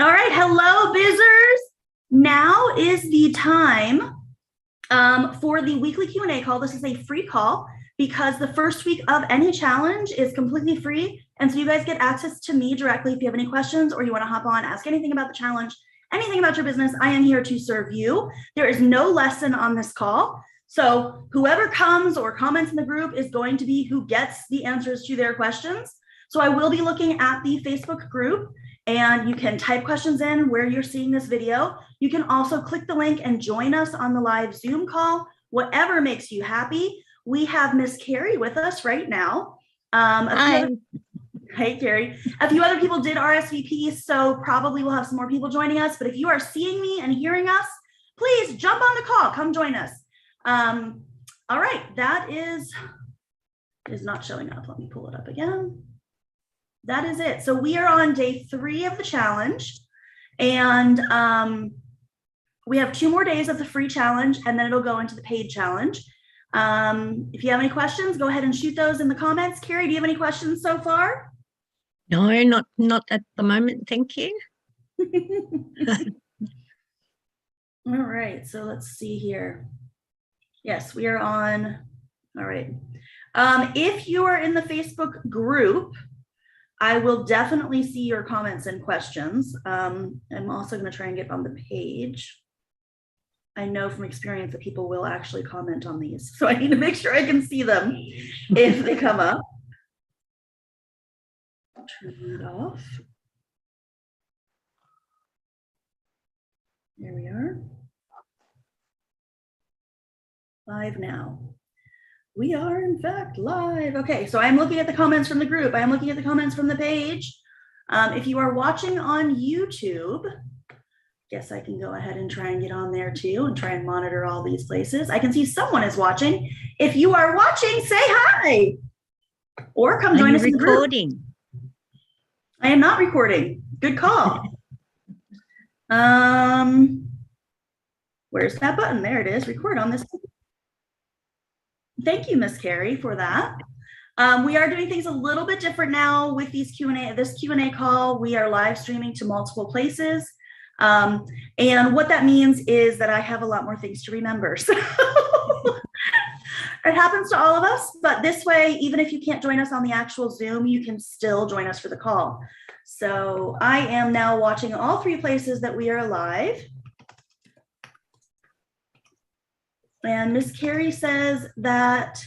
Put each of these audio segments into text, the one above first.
All right, hello, Bizzers. Now is the time for the weekly Q&A call. This is a free call because the first week of any challenge is completely free. And so you guys get access to me directly if you have any questions or you want to hop on, ask anything about the challenge, anything about your business. I am here to serve you. There is no lesson on this call. So whoever comes or comments in the group is going to be who gets the answers to their questions. So I will be looking at the Facebook group, and you can type questions in where you're seeing this video. You can also click the link and join us on the live Zoom call, whatever makes you happy. We have Miss Carrie with us right now. Hi. Hey, Carrie. A few other people did RSVP, so probably we'll have some more people joining us. But if you are seeing me and hearing us, please jump on the call. Come join us. All right, that is not showing up. Let me pull it up again. That is it. So we are on day 3 of the challenge, and we have 2 more days of the free challenge, and then it'll go into the paid challenge. If you have any questions, go ahead and shoot those in the comments. Carrie, do you have any questions so far? No, not at the moment. Thank you. All right, so let's see here. Yes, we are on. All right. If you are in the Facebook group, I will definitely see your comments and questions. I'm also going to try and get on the page. I know from experience that people will actually comment on these, so I need to make sure I can see them if they come up. Turn it off. There we are. Live now. We are in fact live. Okay, so I'm looking at the comments from the group. I am looking at the comments from the page. If you are watching on YouTube, guess I can go ahead and try and get on there too and try and monitor all these places. I can see someone is watching. If you are watching, say hi. Or come join us in the group. Recording. I am not recording. Good call. Where's that button? There it is. Record on this. Thank you, Miss Carrie, for that. We are doing things a little bit different now with these this Q&A call. We are live streaming to multiple places. And what that means is that I have a lot more things to remember. So it happens to all of us, but this way, even if you can't join us on the actual Zoom, you can still join us for the call. So I am now watching all 3 places that we are live. And Miss Carrie says that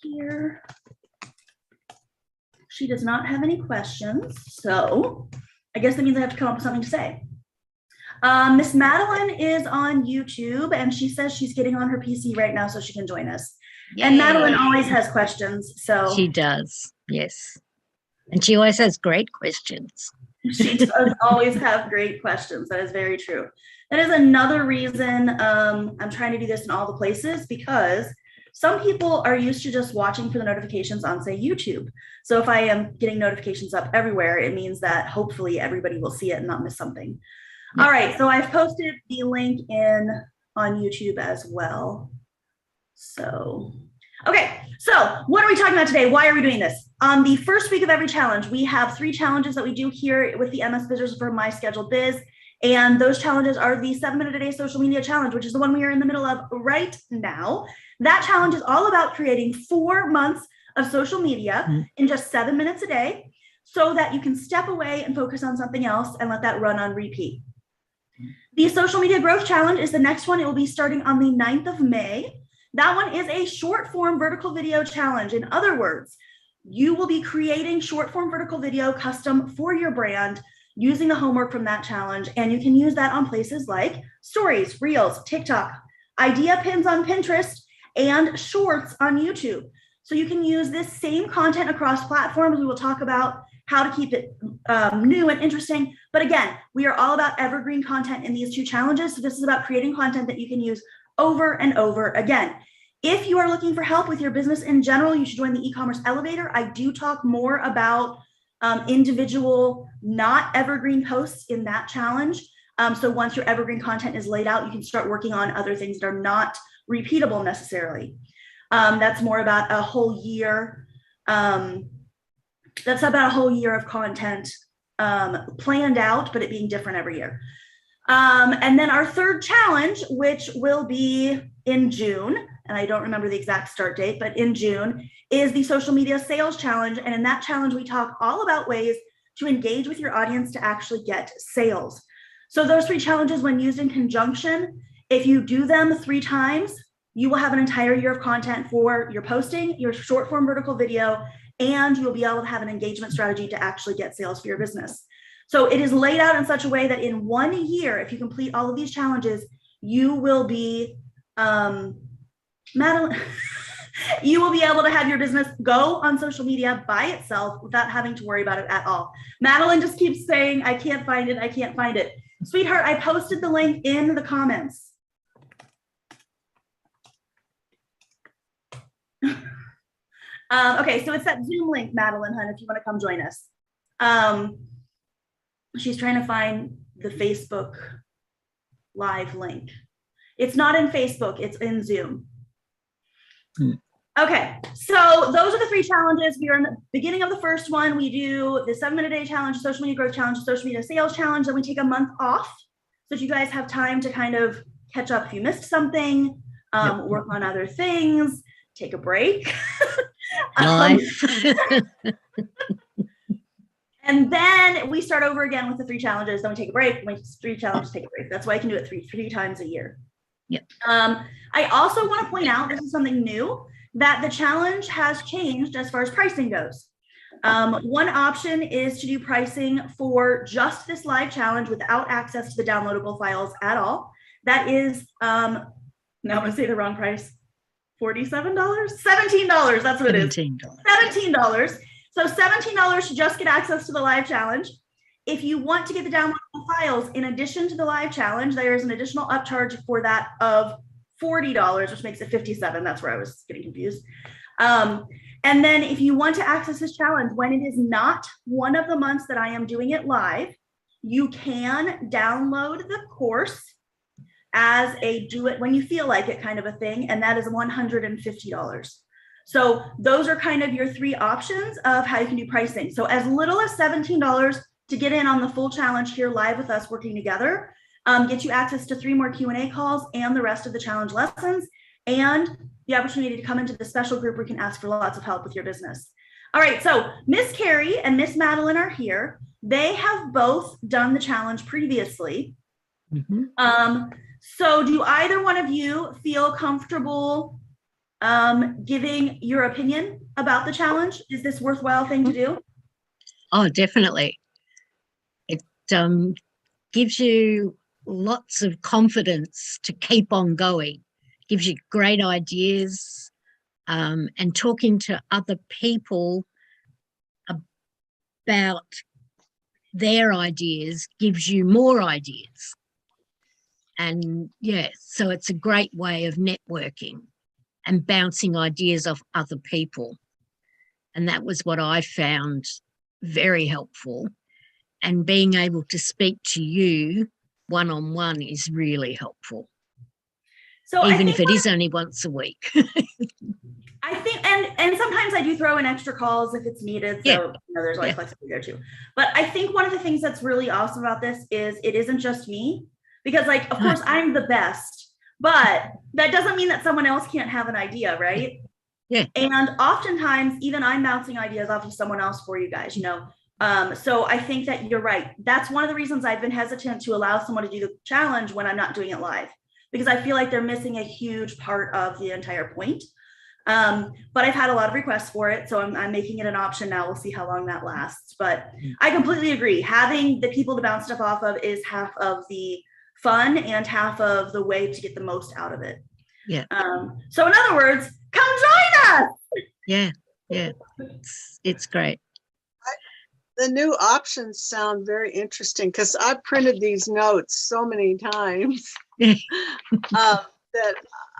here, she does not have any questions. So I guess that means I have to come up with something to say. Miss Madeline is on YouTube, and she says she's getting on her PC right now so she can join us. Yay. And Madeline always has questions. So she does, yes. And she always has great questions. She does always have great questions. That is very true. That is another reason I'm trying to do this in all the places, because some people are used to just watching for the notifications on, say, YouTube. So if I am getting notifications up everywhere, it means that hopefully everybody will see it and not miss something. Yeah. All right, so I've posted the link on YouTube as well. So, okay, so what are we talking about today? Why are we doing this? On the first week of every challenge, we have 3 challenges that we do here with the MS Bizzers for My Scheduled Biz. And those challenges are the 7-minute a day social media challenge, which is the one we are in the middle of right now. That challenge is all about creating 4 months of social media in just 7 minutes a day so that you can step away and focus on something else and let that run on repeat. The social media growth challenge is the next one. It will be starting on the 9th of May. That one is a short form vertical video challenge. In other words, you will be creating short form vertical video custom for your brand using the homework from that challenge. And you can use that on places like stories, reels, TikTok, idea pins on Pinterest, and shorts on YouTube. So you can use this same content across platforms. We will talk about how to keep it new and interesting. But again, we are all about evergreen content in these 2 challenges. So this is about creating content that you can use over and over again. If you are looking for help with your business in general, you should join the e-commerce elevator. I do talk more about individual, not evergreen posts in that challenge. So once your evergreen content is laid out, you can start working on other things that are not repeatable necessarily. That's more about a whole year. That's about a whole year of content planned out, but it being different every year. And then our third challenge, which will be in June, and I don't remember the exact start date, but in June, is the social media sales challenge. And in that challenge, we talk all about ways to engage with your audience to actually get sales. So those 3 challenges, when used in conjunction, if you do them 3 times, you will have an entire year of content for your posting, your short form vertical video, and you'll be able to have an engagement strategy to actually get sales for your business. So it is laid out in such a way that in 1 year, if you complete all of these challenges, you will be, Madeline, you will be able to have your business go on social media by itself without having to worry about it at all. Madeline just keeps saying, I can't find it, I can't find it. Sweetheart, I posted the link in the comments. Okay, so it's that Zoom link, Madeline, hun, if you want to come join us. She's trying to find the Facebook Live link. It's not in Facebook, it's in Zoom. Okay, so those are the 3 challenges. We are in the beginning of the first one. We do the 7-minute-a-day challenge, social media growth challenge, social media sales challenge. Then we take a month off so that you guys have time to kind of catch up if you missed something, work on other things, take a break. Life. And then we start over again with the 3 challenges. Then we take a break. We 3 challenges, take a break. That's why I can do it three times a year. Yep. I also want to point out, this is something new, that the challenge has changed as far as pricing goes. One option is to do pricing for just this live challenge without access to the downloadable files at all. That is, now I'm going to say the wrong price, $47? $17, that's what it is. $17. So $17 to just get access to the live challenge. If you want to get the downloadable files, in addition to the live challenge, there is an additional upcharge for that of $40, which makes it $57. That's where I was getting confused. And then if you want to access this challenge, when it is not one of the months that I am doing it live, you can download the course as a do it when you feel like it kind of a thing. And that is $150. So those are kind of your 3 options of how you can do pricing. So as little as $17 to get in on the full challenge here live with us working together, get you access to 3 more Q&A calls and the rest of the challenge lessons, and the opportunity to come into the special group where you can ask for lots of help with your business. All right, so Miss Carrie and Miss Madeline are here. They have both done the challenge previously. So do either one of you feel comfortable giving your opinion about the challenge? Is this worthwhile thing to do? Oh, definitely. It gives you lots of confidence to keep on going, gives you great ideas, and talking to other people about their ideas gives you more ideas. And yeah, so it's a great way of networking and bouncing ideas off other people. And that was what I found very helpful. And being able to speak to you one-on-one is really helpful. So even if it is only once a week. I think, and sometimes I do throw in extra calls if it's needed. So you know, there's always flexibility there too. But I think one of the things that's really awesome about this is it isn't just me, because like, of course I'm the best, but that doesn't mean that someone else can't have an idea, right? Yeah. And oftentimes even I'm bouncing ideas off of someone else for you guys, you know? So I think that you're right. That's one of the reasons I've been hesitant to allow someone to do the challenge when I'm not doing it live, because I feel like they're missing a huge part of the entire point. But I've had a lot of requests for it, so I'm making it an option now. We'll see how long that lasts. But I completely agree. Having the people to bounce stuff off of is half of the fun and half of the way to get the most out of it. Yeah. So in other words, come join us. Yeah. It's great. The new options sound very interesting, because I've printed these notes so many times that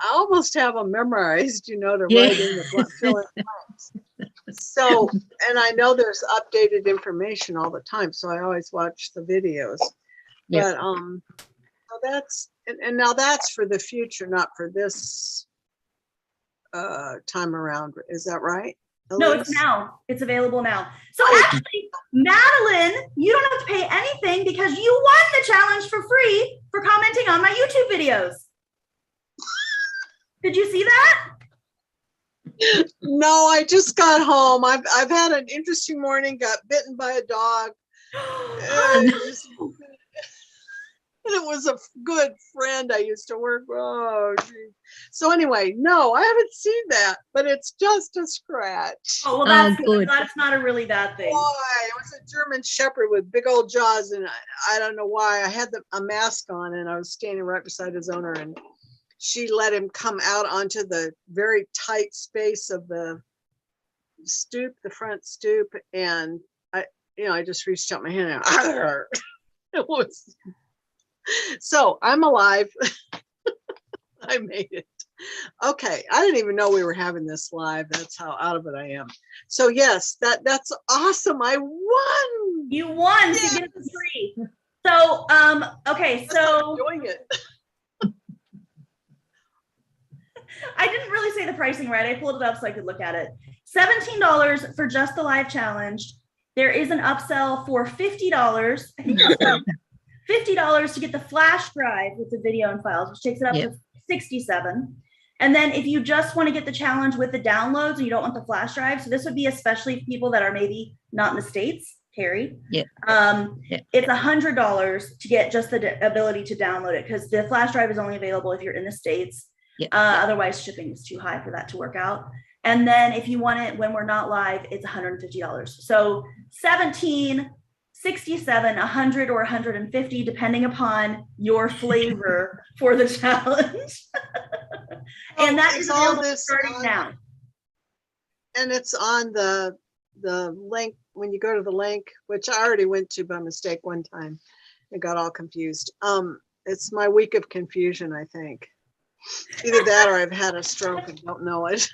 I almost have them memorized, you know, to write in the fill in the blanks. So, and I know there's updated information all the time, so I always watch the videos. But so that's and now that's for the future, not for this time around. Is that right? No, it's Elise? now. It's available now. So Oh. actually, Madeline, you don't have to pay anything because you won the challenge for free for commenting on my YouTube videos. Did you see that? No, I just got home. I've had an interesting morning, got bitten by a dog. And it was a good friend I used to work with. Oh, geez. So anyway, no, I haven't seen that, but it's just a scratch. Oh, well, that's Oh, good. I'm good. glad it's not a really bad thing. Boy, it was a German Shepherd with big old jaws, and I don't know why. I had a mask on, and I was standing right beside his owner, and she let him come out onto the very tight space of the stoop, the front stoop, and I just reached out my hand and it was. So I'm alive. I made it. Okay, I didn't even know we were having this live. That's how out of it I am. So yes, that's awesome. I won. You won, so you get it for free. So, okay, Yes, I'm so doing it. I didn't really say the pricing right. I pulled it up so I could look at it. $17 for just the live challenge. There is an upsell for $50. I think that's right. $50 to get the flash drive with the video and files, which takes it up Yep. to 67. And then if you just want to get the challenge with the downloads and you don't want the flash drive, so this would be especially for people that are maybe not in the States, Terry. Yeah. Yeah. It's $100 to get just the ability to download it because the flash drive is only available if you're in the States. Yeah. Otherwise, shipping is too high for that to work out. And then if you want it when we're not live, it's $150. So 17, 67, 100, or 150, depending upon your flavor for the challenge. And that is is all available this starting on- now. And it's on the link, when you go to the link, which I already went to by mistake one time. I got all confused. It's my week of confusion, I think. Either that or I've had a stroke and don't know it.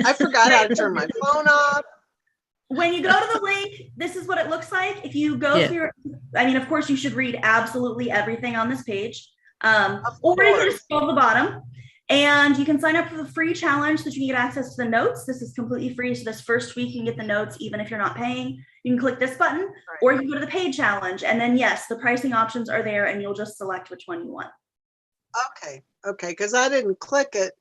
I forgot how to turn my phone off. When you go to the link, this is what it looks like. If you go Yeah. through, I mean, of course, you should read absolutely everything on this page. Of Or you course. just scroll to the bottom and you can sign up for the free challenge so that you can get access to the notes. This is completely free. So this first week you can get the notes even if you're not paying. You can click this button or you can go to the paid challenge. And then yes, the pricing options are there and you'll just select which one you want. Okay, because I didn't click it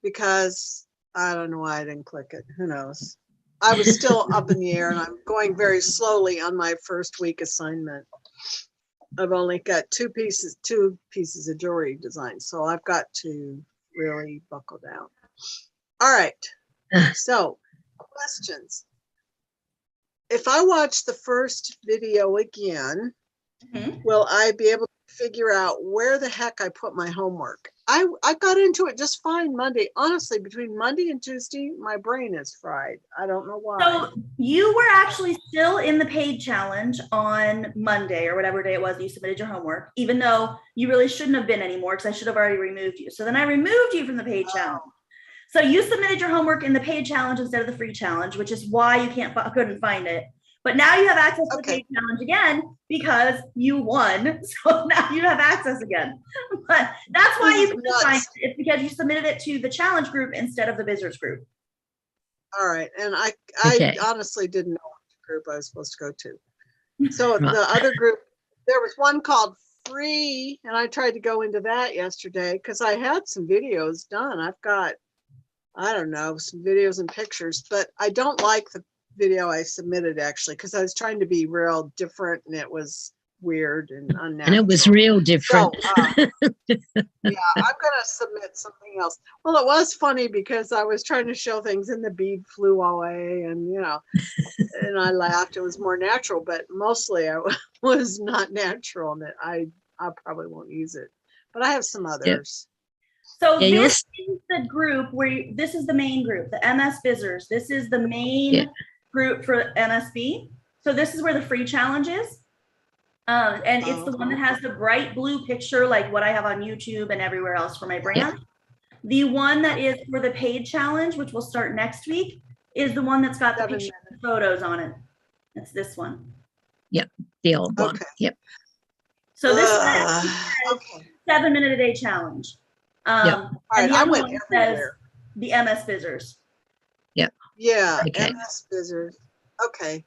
because I don't know why I didn't click it. Who knows? I was still up in the air and I'm going very slowly on my first week assignment. I've only got two pieces of jewelry design, so I've got to really buckle down. All right, so questions. If I watch the first video again, Mhm. will I be able to figure out where the heck I put my homework? I got into it just fine Monday. Honestly, between Monday and Tuesday, my brain is fried. I don't know why. So you were actually still in the paid challenge on Monday or whatever day it was you submitted your homework, even though you really shouldn't have been anymore because I should have already removed you. So then I removed you from the paid challenge. So you submitted your homework in the paid challenge instead of the free challenge, which is why you couldn't find it. But now you have access to the Okay. paid challenge again because you won. So now you have access again. But that's why This you is couldn't nuts. find it. It's because you submitted it to the challenge group instead of the Bizzers group. All right, and I Okay. honestly didn't know what group I was supposed to go to. So Right. the other group, there was one called Free, and I tried to go into that yesterday because I had some videos done. I've got, I don't know, some videos and pictures, but I don't like the video I submitted actually because I was trying to be real different and it was weird and unnatural. And it was real So, different. yeah, I'm gonna submit something else. Well, it was funny because I was trying to show things and the bead flew away and, and I laughed. It was more natural, but mostly I was not natural and I probably won't use it, but I have some others. So Yeah, you'll this is the group this is the main group, the MS Bizzers. This is the main Yeah. group for MSB. So this is where the free challenge is. And it's the one that has the bright blue picture, like what I have on YouTube and everywhere else for my brand. The one that is for the paid challenge, which will start next week, is the one that's got the 7 picture and photos on it. It's this one. The old one. Okay. Yep. So this Ugh, is okay. 7 minute a day challenge. All right, And the I other went one says everywhere. the MS Bizzers. Yeah, Okay. MS Bizzard. Okay.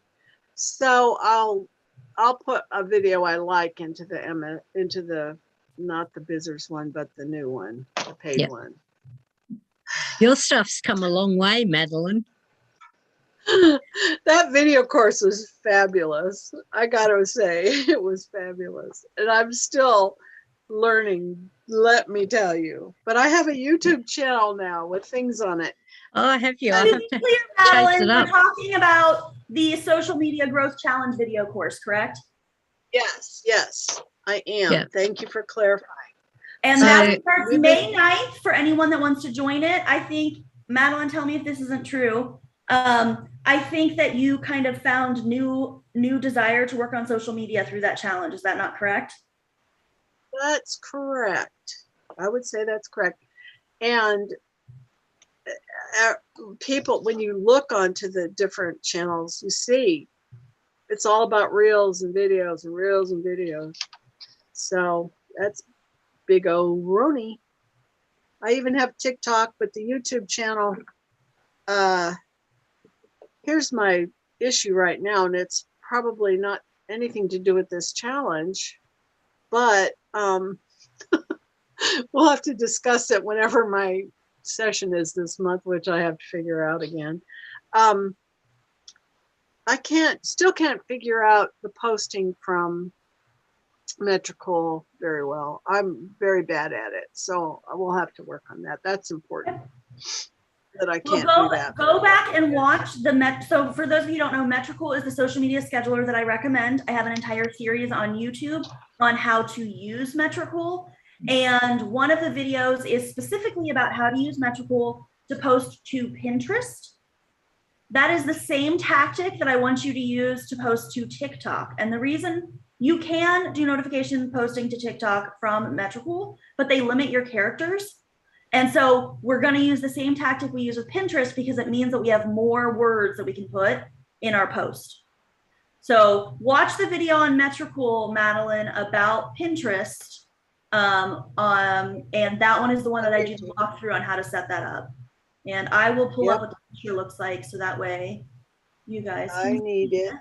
So I'll put a video I like into the not the Bizzards one, but the new one, the paid Yeah. one. Your stuff's come a long way, Madeline. That video course was fabulous. I gotta say, it was fabulous. And I'm still learning, let me tell you. But I have a YouTube channel now with things on it. Oh, have you? To I'll be have to clear, chase Madeline, it we're up. talking about the social media growth challenge video course, correct? Yes, I am. Yeah. Thank you for clarifying. And So- that starts We've May 9th for anyone that wants to join it. I think, Madeline, tell me if this isn't true. I think that you kind of found new desire to work on social media through that challenge. Is that not correct? That's correct. I would say that's correct. And people, when you look onto the different channels, you see it's all about reels and videos and reels and videos. So that's big old Rooney. I even have TikTok, but the YouTube channel, here's my issue right now, and it's probably not anything to do with this challenge, but we'll have to discuss it whenever my session is this month, which I have to figure out again. I still can't figure out the posting from Metricool very well. I'm very bad at it, so I will have to work on that. That's important. That I can't do that. Go back and watch so for those of you who don't know, Metricool is the social media scheduler that I recommend. I have an entire series on YouTube on how to use Metricool. And one of the videos is specifically about how to use Metricool to post to Pinterest. That is the same tactic that I want you to use to post to TikTok. And the reason you can do notification posting to TikTok from Metricool, but they limit your characters. And so we're going to use the same tactic we use with Pinterest because it means that we have more words that we can put in our post. So watch the video on Metricool, Madeline, about Pinterest. And that one is the one that I do the walkthrough on how to set that up. And I will pull up what the picture looks like so that way you guys can I need it.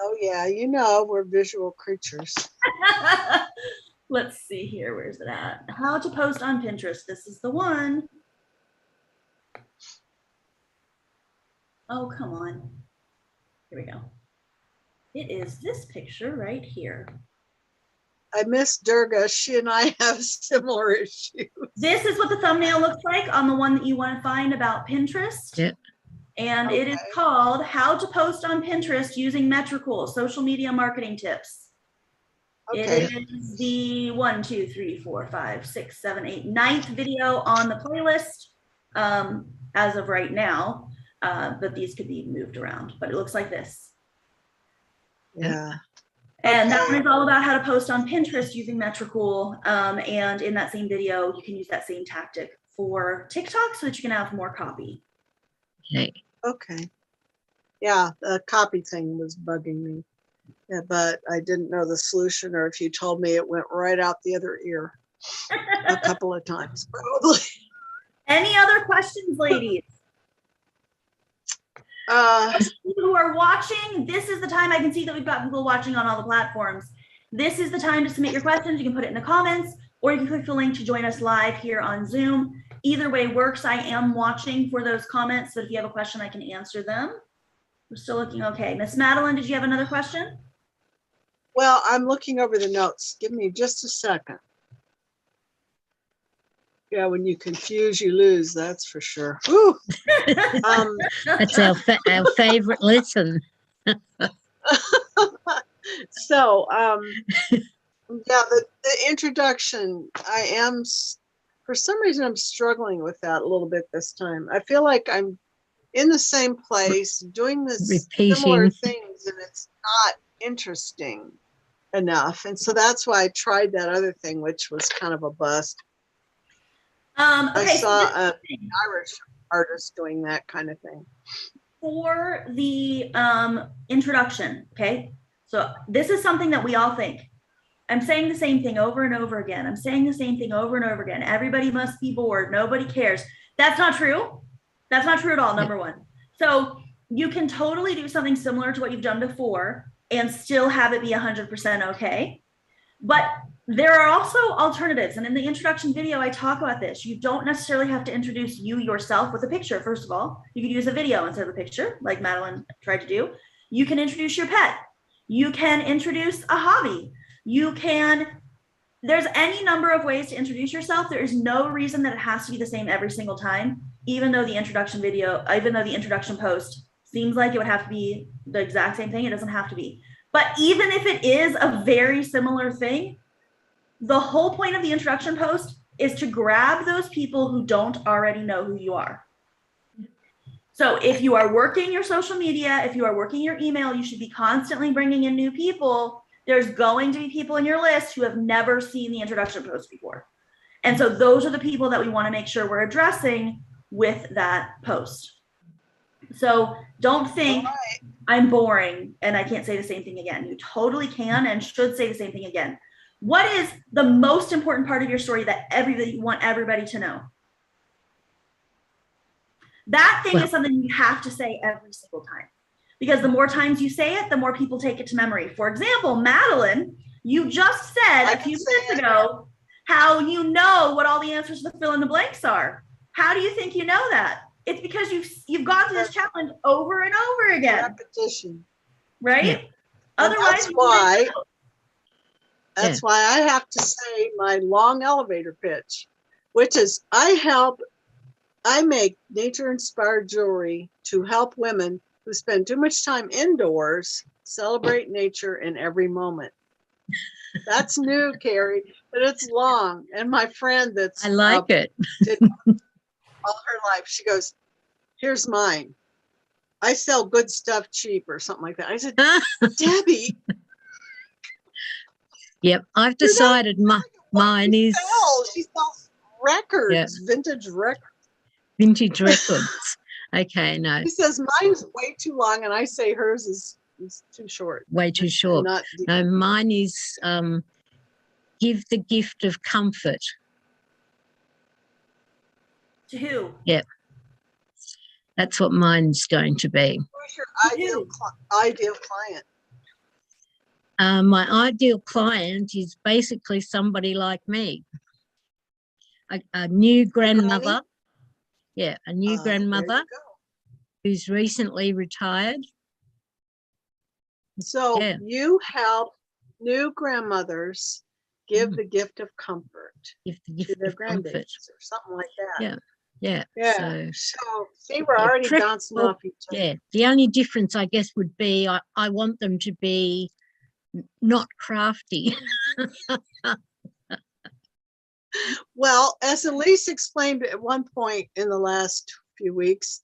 Oh yeah, you know, we're visual creatures. Let's see here. Where's it at? How to post on Pinterest. This is the one. Oh, come on. Here we go. It is this picture right here. I miss Durga. She and I have similar issues. This is what the thumbnail looks like on the one that you want to find about Pinterest. Yeah. And it is called How to Post on Pinterest Using Metricool, Social Media Marketing Tips. Okay. It is the 1, 2, 3, 4, 5, 6, 7, 8, 9th video on the playlist as of right now, but these could be moved around, but it looks like this. Yeah. And that one is all about how to post on Pinterest using Metricool. And in that same video, you can use that same tactic for TikTok so that you can have more copy. Okay. Okay. Yeah, the copy thing was bugging me. Yeah, but I didn't know the solution, or if you told me, it went right out the other ear a couple of times, probably. Any other questions, ladies? People who are watching, this is the time. I can see that we've got people watching on all the platforms. This is the time to submit your questions. You can put it in the comments, or you can click the link to join us live here on Zoom. Either way works. I am watching for those comments, so if you have a question, I can answer them. We're still looking okay. Miss Madeline, did you have another question? Well, I'm looking over the notes. Give me just a second. Yeah, when you confuse, you lose. That's for sure. Woo! That's our favorite lesson. So, yeah, the introduction, for some reason, I'm struggling with that a little bit this time. I feel like I'm in the same place doing this similar things, and it's not interesting enough. And so that's why I tried that other thing, which was kind of a bust. I saw an Irish artist doing that kind of thing. For the introduction, okay? So this is something that we all think. I'm saying the same thing over and over again. I'm saying the same thing over and over again. Everybody must be bored. Nobody cares. That's not true. That's not true at all, number one. So you can totally do something similar to what you've done before and still have it be 100% okay. But there are also alternatives. And in the introduction video, I talk about this. You don't necessarily have to introduce you yourself with a picture, first of all. You can use a video instead of a picture, like Madeline tried to do. You can introduce your pet. You can introduce a hobby. You can, there's any number of ways to introduce yourself. There is no reason that it has to be the same every single time, even though the introduction video, even though the introduction post seems like it would have to be the exact same thing, it doesn't have to be. But even if it is a very similar thing, the whole point of the introduction post is to grab those people who don't already know who you are. So if you are working your social media, if you are working your email, you should be constantly bringing in new people. There's going to be people in your list who have never seen the introduction post before. And so those are the people that we want to make sure we're addressing with that post. So don't think I'm boring and I can't say the same thing again. You totally can and should say the same thing again. What is the most important part of your story that you want everybody to know? That thing is something you have to say every single time, because the more times you say it, the more people take it to memory. For example, Madeline, you just said a few minutes ago how you know what all the answers to the fill in the blanks are. How do you think you know that? It's because you've gone through this challenge over and over again. Repetition. Right? Yeah. Otherwise, that's why I have to say my long elevator pitch, which is I make nature-inspired jewelry to help women who spend too much time indoors celebrate nature in every moment. That's new, Carrie, but it's long. And my friend that's I like it. did all her life, she goes, here's mine. I sell good stuff cheap or something like that. I said, Debbie. Yep, I've decided mine is She sells records, vintage records. Vintage records. Okay, no. She says mine's way too long, and I say hers is too short. Way too short. No, mine is give the gift of comfort. to who? Yep. That's what mine's going to be. Who's your ideal client? My ideal client is basically somebody like me, a new grandmother. Yeah, a new grandmother who's recently retired. So you help new grandmothers give the gift of comfort. Give the gift of comfort. Or something like that. Yeah. So see, we're already bouncing off each other. Yeah, the only difference, I guess, would be I want them to be not crafty. Well, as Elise explained at one point in the last few weeks,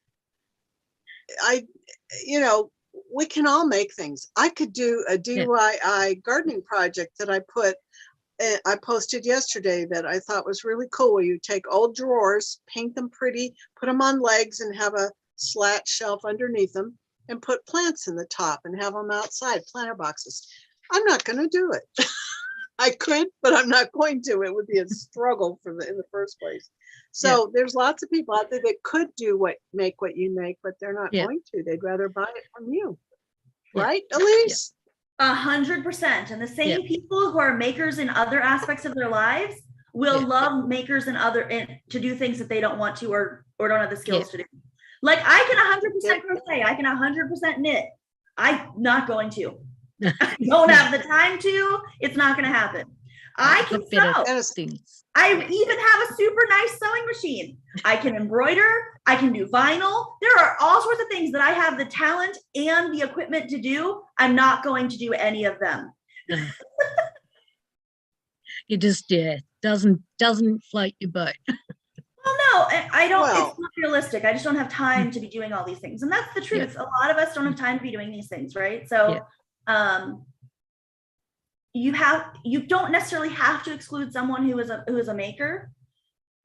we can all make things. I could do a DIY gardening project that I posted yesterday that I thought was really cool, where you take old drawers, paint them pretty, put them on legs and have a slat shelf underneath them and put plants in the top and have them outside, planter boxes. I'm not going to do it. I could, but I'm not going to. It would be a struggle in the first place. So there's lots of people out there that could make what you make, but they're not going to. They'd rather buy it from you. Right, Elise? 100%. And the same people who are makers in other aspects of their lives will love makers to do things that they don't want to or don't have the skills to do. Like I can 100% crochet. I can 100% knit. I'm not going to. I don't have the time to. It's not going to happen. I can sew. I even have a super nice sewing machine. I can embroider. I can do vinyl. There are all sorts of things that I have the talent and the equipment to do. I'm not going to do any of them. It just doesn't float your boat. Well, no, I don't. It's not realistic. I just don't have time to be doing all these things, and that's the truth. A lot of us don't have time to be doing these things, right? So, you don't necessarily have to exclude someone who is a maker.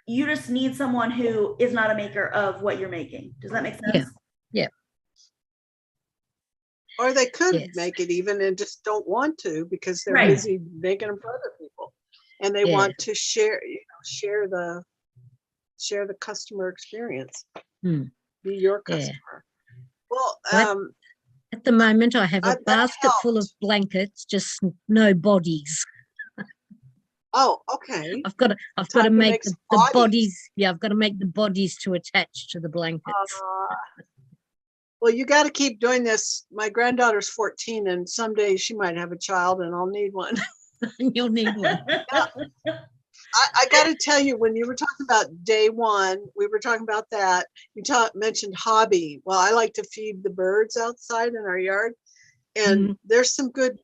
You just need someone who is not a maker of what you're making. Does that make sense? Yeah. Or they could make it even and just don't want to because they're busy making them for other people, and they want to share the customer experience. Be your customer. Well, What? At the moment, I have a that basket full of helped. blankets, just no bodies. Oh, okay. I've got to Time to make make the, some the bodies. bodies. Yeah, I've got to make the bodies to attach to the blankets. Well, you got to keep doing this. My granddaughter's 14, and someday she might have a child, and I'll need one. You'll need one. I got to tell you, when you were talking about day one, we were talking about that. You mentioned hobby. Well, I like to feed the birds outside in our yard, and there's some good.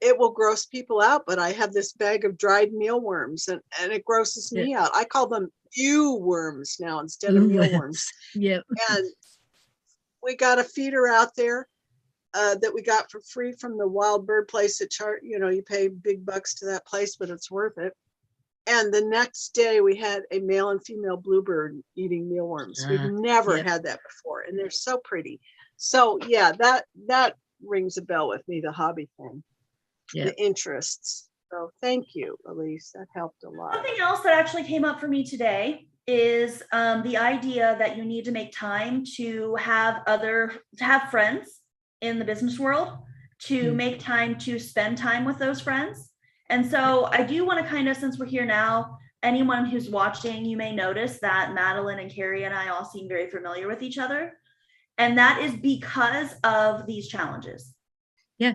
It will gross people out, but I have this bag of dried mealworms, and it grosses me out. I call them ew worms now instead of mealworms. Yeah. And we got a feeder out there that we got for free from the wild bird place at you pay big bucks to that place, but it's worth it. And the next day we had a male and female bluebird eating mealworms. We've never had that before, and they're so pretty. So yeah, that rings a bell with me, the hobby thing, the interests. So thank you, Elise. That helped a lot. Something else that actually came up for me today is the idea that you need to make time to have friends in the business world, to make time to spend time with those friends. And so I do want to kind of, since we're here now, anyone who's watching, you may notice that Madeline and Carrie and I all seem very familiar with each other. And that is because of these challenges. Yeah.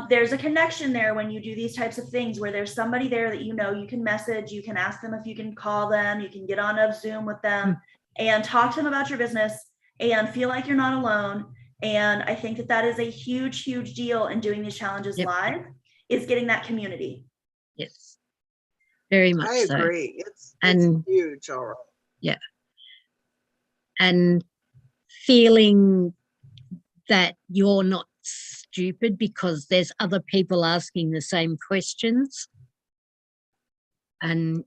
There's a connection there when you do these types of things where there's somebody there that you can message, you can ask them if you can call them, you can get on a Zoom with them and talk to them about your business and feel like you're not alone. And I think that is a huge, huge deal in doing these challenges live, is getting that community. Yes, very much. I agree. It's huge. All right. Yeah. And feeling that you're not stupid because there's other people asking the same questions, and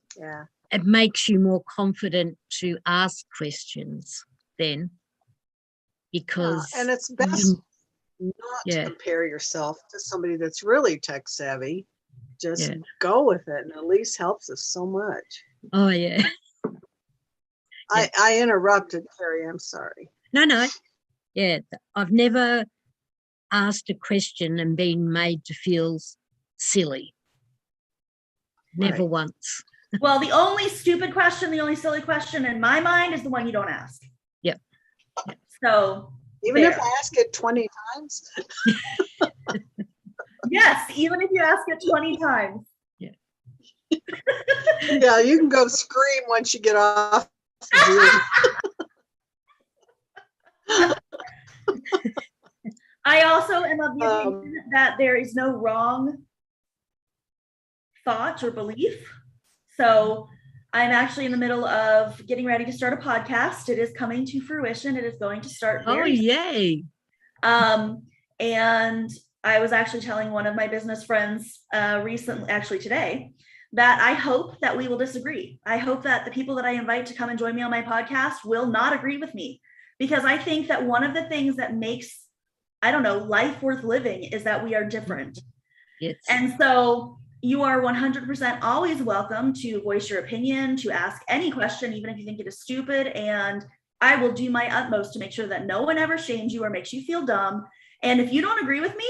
it makes you more confident to ask questions then, because and it's best not to compare yourself to somebody that's really tech savvy. Just go with it, and Elise helps us so much. Oh yeah. I interrupted, Carrie. I'm sorry. No. Yeah, I've never asked a question and been made to feel silly. Never once. Well, the only stupid question, the only silly question in my mind is the one you don't ask. Yep. So even if I ask it 20 times. Yes, even if you ask it 20 times. Yeah. Yeah, you can go scream once you get off the Zoom. I also am of the opinion that there is no wrong thought or belief. So I'm actually in the middle of getting ready to start a podcast. It is coming to fruition. It is going to start very soon. Yay. And I was actually telling one of my business friends recently, actually today, that I hope that we will disagree. I hope that the people that I invite to come and join me on my podcast will not agree with me, because I think that one of the things that makes, life worth living is that we are different. Yes. And so you are 100% always welcome to voice your opinion, to ask any question, even if you think it is stupid. And I will do my utmost to make sure that no one ever shames you or makes you feel dumb. And if you don't agree with me,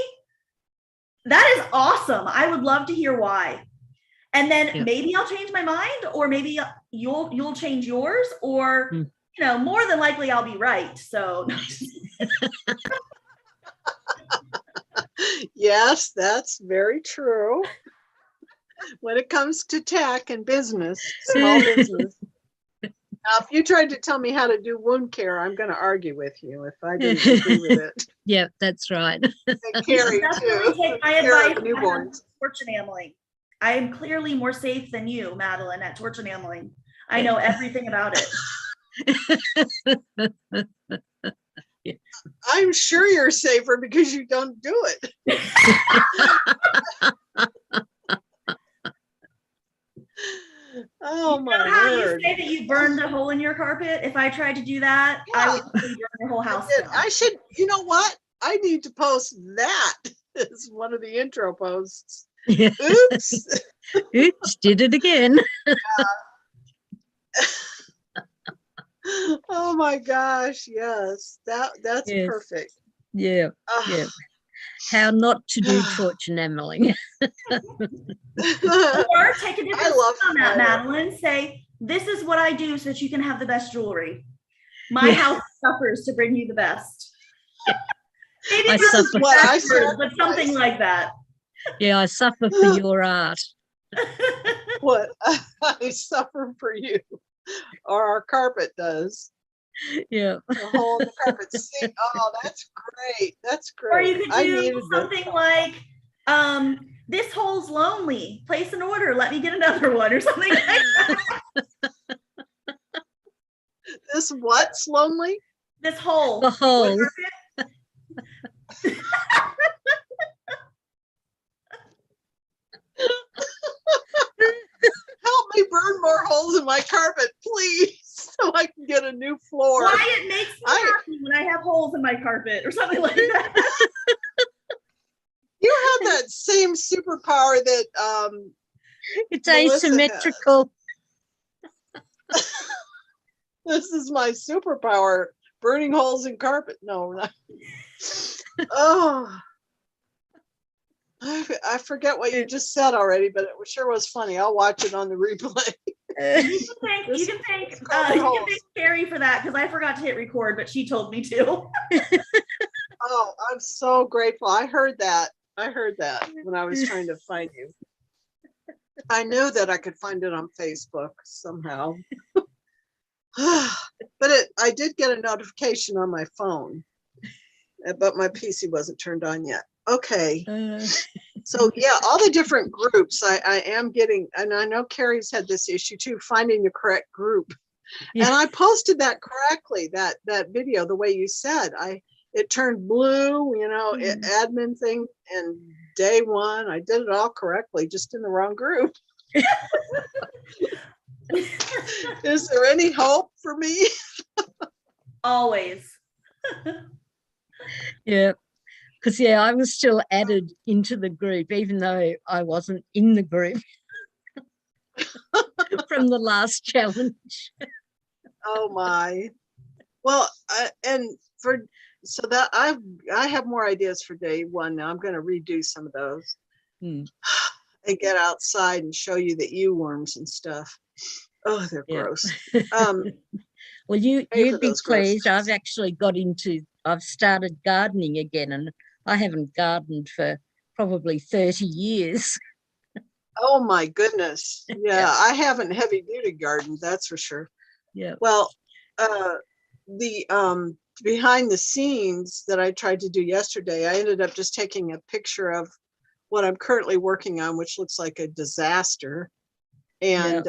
that is awesome. I would love to hear why. And then maybe I'll change my mind, or maybe you'll change yours, or more than likely I'll be right. So yes, that's very true. When it comes to tech and business, small business. Now, if you tried to tell me how to do wound care, I'm going to argue with you if I didn't agree with it. Yeah, that's right. And Carrie too. Take my advice on torch enameling. I am clearly more safe than you, Madeline, at torch enameling. I know everything about it. I'm sure you're safer because you don't do it. Oh my word. How you say that you burned a hole in your carpet? If I tried to do that, I would burn your whole house down. I should, you know what? I need to post that as one of the intro posts. Oops. Oops, did it again. Oh my gosh, yes, that's Yes. perfect. Yeah. Ah. Yeah. How not to do torch enameling. Or take a different love spin on that, fire. Madeline. Say, this is what I do so that you can have the best jewelry. My Yeah. house suffers to bring you the best. Yeah. Maybe I not the suffer. What I exact words, but sacrifice. something like that. Yeah, I suffer for your art. What I suffer for you, or our carpet does. Yeah. The hole in the carpet. See, oh, that's great. That's Or you great. could I do needed this. something like, this hole's lonely. Place an order. Let me get another one, or something like that. This what's lonely? This hole. The hole. Help me burn more holes in my carpet, please, so I can get a new floor. Why it makes me happy when I have holes in my carpet, or something like that. You have that same superpower that It's Melissa has. asymmetrical. This is my superpower, burning holes in carpet. No, not. Oh, I forget what you just said already, but it sure was funny. I'll watch it on the replay. You can thank Carrie for that, because I forgot to hit record, but she told me to. Oh, I'm so grateful. I heard that when I was trying to find you. I knew that I could find it on Facebook somehow. But I did get a notification on my phone, but my PC wasn't turned on yet. Okay. So yeah, all the different groups I am getting, and I know Carrie's had this issue too, finding the correct group. Yeah. And I posted that correctly, that video, the way you said. It turned blue, admin thing, and day one, I did it all correctly, just in the wrong group. Is there any hope for me? Always. Yeah. Because, I was still added into the group, even though I wasn't in the group from the last challenge. Oh my. Well, so that I have more ideas for day one now. I'm going to redo some of those and get outside and show you the earworms and stuff. Oh, they're gross. Well, you'd be pleased. I've started gardening again, and I haven't gardened for probably 30 years. Oh my goodness. Yeah, I haven't heavy duty gardened, that's for sure. Yeah. Well, the behind the scenes that I tried to do yesterday, I ended up just taking a picture of what I'm currently working on, which looks like a disaster. And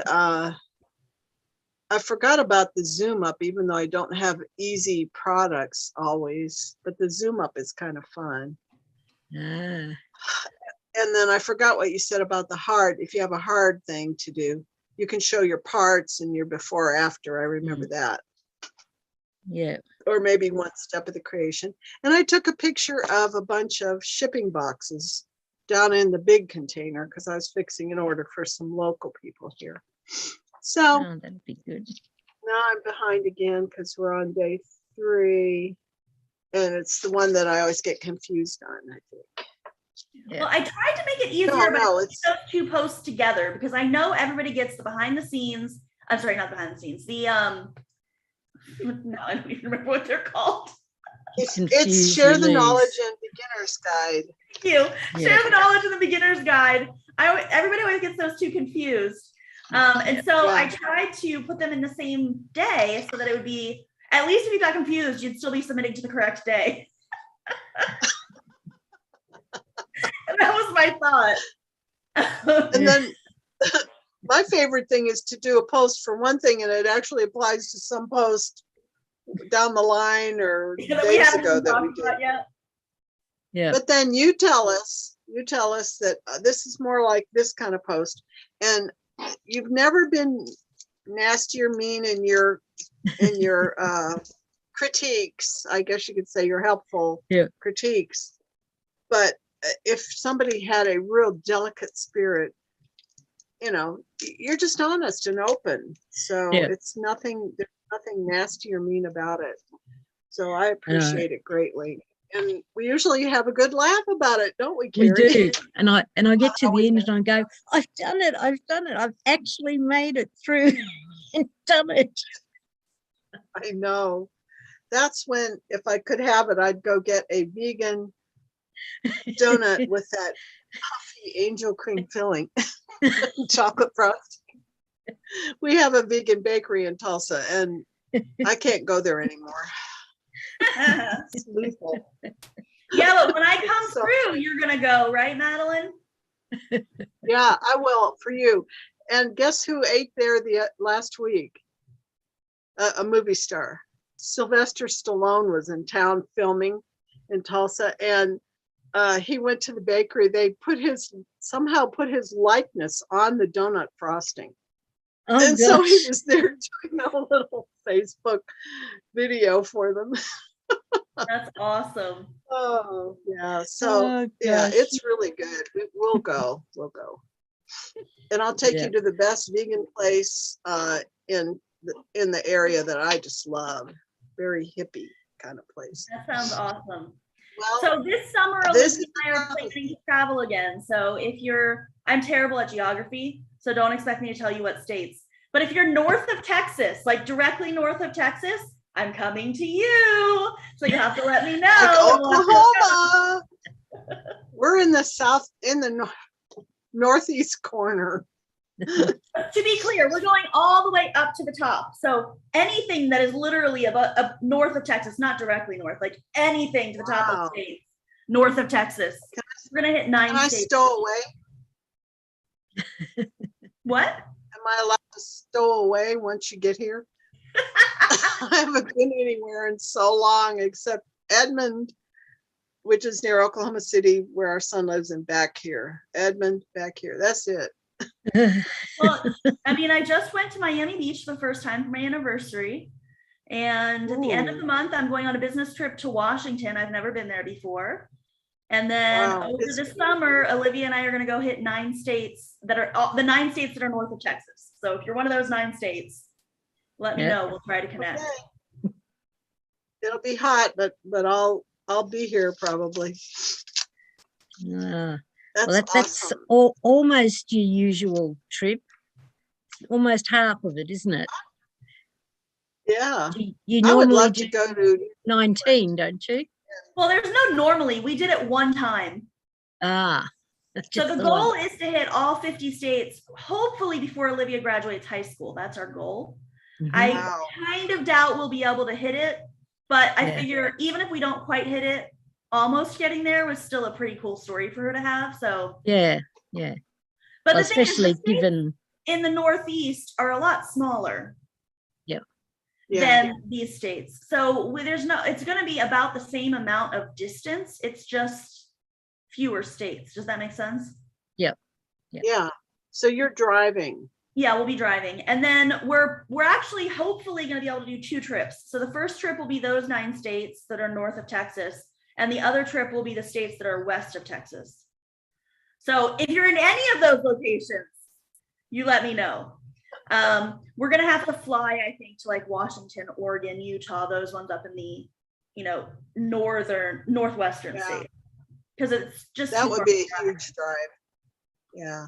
I forgot about the zoom up, even though I don't have easy products always, but the zoom up is kind of fun. And then I forgot what you said about the hard. If you have a hard thing to do, you can show your parts and your before or after. I remember that. Yeah. Or maybe one step of the creation. And I took a picture of a bunch of shipping boxes down in the big container because I was fixing an order for some local people here. So that'd be good. Now I'm behind again because we're on day 3. And it's the one that I always get confused on, I think. Yeah. Well, I tried to make it easier by putting those 2 posts together, because I know everybody gets the behind the scenes. I'm sorry, not behind the scenes. The no, I don't even remember what they're called. It's Share the Knowledge and Beginner's Guide. Thank you. Yeah. Share the Knowledge and the Beginner's Guide. Everybody always gets those 2 confused. And so I tried to put them in the same day so that it would be, at least if you got confused, you'd still be submitting to the correct day. And that was my thought. And then my favorite thing is to do a post for one thing, and it actually applies to some post down the line or days ago that we did. Yeah. But then you tell us that this is more like this kind of post, and you've never been nasty or mean in your critiques. I guess you could say your helpful critiques. But if somebody had a real delicate spirit, you're just honest and open. So it's nothing, there's nothing nasty or mean about it. So I appreciate it greatly. And we usually have a good laugh about it, don't we, We Carrie? do. And I get to the always end and I go, I've done it. I've actually made it through and done it. I know. That's when, if I could have it, I'd go get a vegan donut with that puffy angel cream filling, chocolate frosting. We have a vegan bakery in Tulsa, and I can't go there anymore. It's lethal. Yeah, but when I come So- through, you're gonna go, right, Madeline? Yeah, I will for you. And guess who ate there the last week? A movie star. Sylvester Stallone was in town filming in Tulsa, and he went to the bakery. They somehow put his likeness on the donut frosting. Oh, And so he gosh. was there doing a little Facebook video for them. That's awesome. Oh, yeah. So, Oh, yeah, gosh. it's really good. We'll go. We'll go. And I'll take Yeah. you to the best vegan place in the area that I just love. Very hippie kind of place. That sounds awesome. Well, So this summer, This Olivia and I are planning to travel again. So I'm terrible at geography, so don't expect me to tell you what states. But if you're north of Texas, like directly north of Texas, I'm coming to you. So you have to let me know. like Oklahoma. We're in the south, in the northeast corner. To be clear, we're going all the way up to the top. So anything that is literally about north of Texas, not directly north, like anything to the top Wow. of states north of Texas. We're gonna hit 9 Can I states. stow away? What? Am I allowed to stow away once you get here? I haven't been anywhere in so long except Edmond, which is near Oklahoma City, where our son lives, and back here. Edmond, back here. That's it. Well, I mean, I just went to Miami Beach for the first time for my anniversary. And at the end of Ooh. the month, I'm going on a business trip to Washington. I've never been there before. And then Wow, over it's the summer, Olivia and I are going to go hit 9 states that are the 9 states that are north of Texas. So if you're one of those 9 states, let me Yeah. know. We'll try to connect. Okay. It'll be hot, but I'll be here probably. Ah, That's well, that's awesome. almost your usual trip. Almost half of it, isn't it? Yeah. You I would normally love do to go to 19, don't you? Well, there's no normally. We did it one time. Ah, that's So just the the one. goal is to hit all 50 states, hopefully before Olivia graduates high school. That's our goal. Mhm. I Wow. kind of doubt we'll be able to hit it, but I Yeah. figure even if we don't quite hit it, almost getting there was still a pretty cool story for her to have. So, Yeah, but well, the thing is, the especially states given, in the Northeast are a lot smaller Yeah. than these states. So it's going to be about the same amount of distance. It's just fewer states. Does that make sense? Yeah. So you're driving. Yeah, we'll be driving. And then we're actually hopefully going to be able to do 2 trips. So the first trip will be those 9 states that are north of Texas, and the other trip will be the states that are west of Texas. So if you're in any of those locations, you let me know. We're going to have to fly, I think, to like Washington, Oregon, Utah, those ones up in the, northwestern Yeah. state. Because it's just That too would far be to a drive. huge drive. Yeah.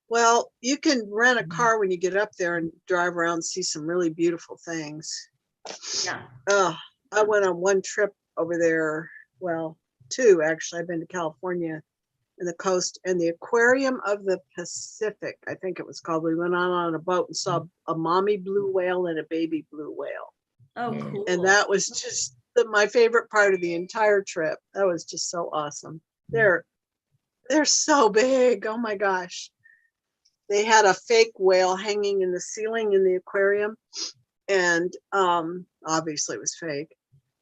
Well, you can rent a Mhm. car when you get up there and drive around and see some really beautiful things. Yeah. I went on one trip over there. Well, 2 actually. I've been to California and the coast and the Aquarium of the Pacific, I think it was called. We went on a boat and saw a mommy blue whale and a baby blue whale. Oh, Yeah. cool. And that was just my favorite part of the entire trip. That was just so awesome. They're so big. Oh my gosh. They had a fake whale hanging in the ceiling in the aquarium. And obviously it was fake.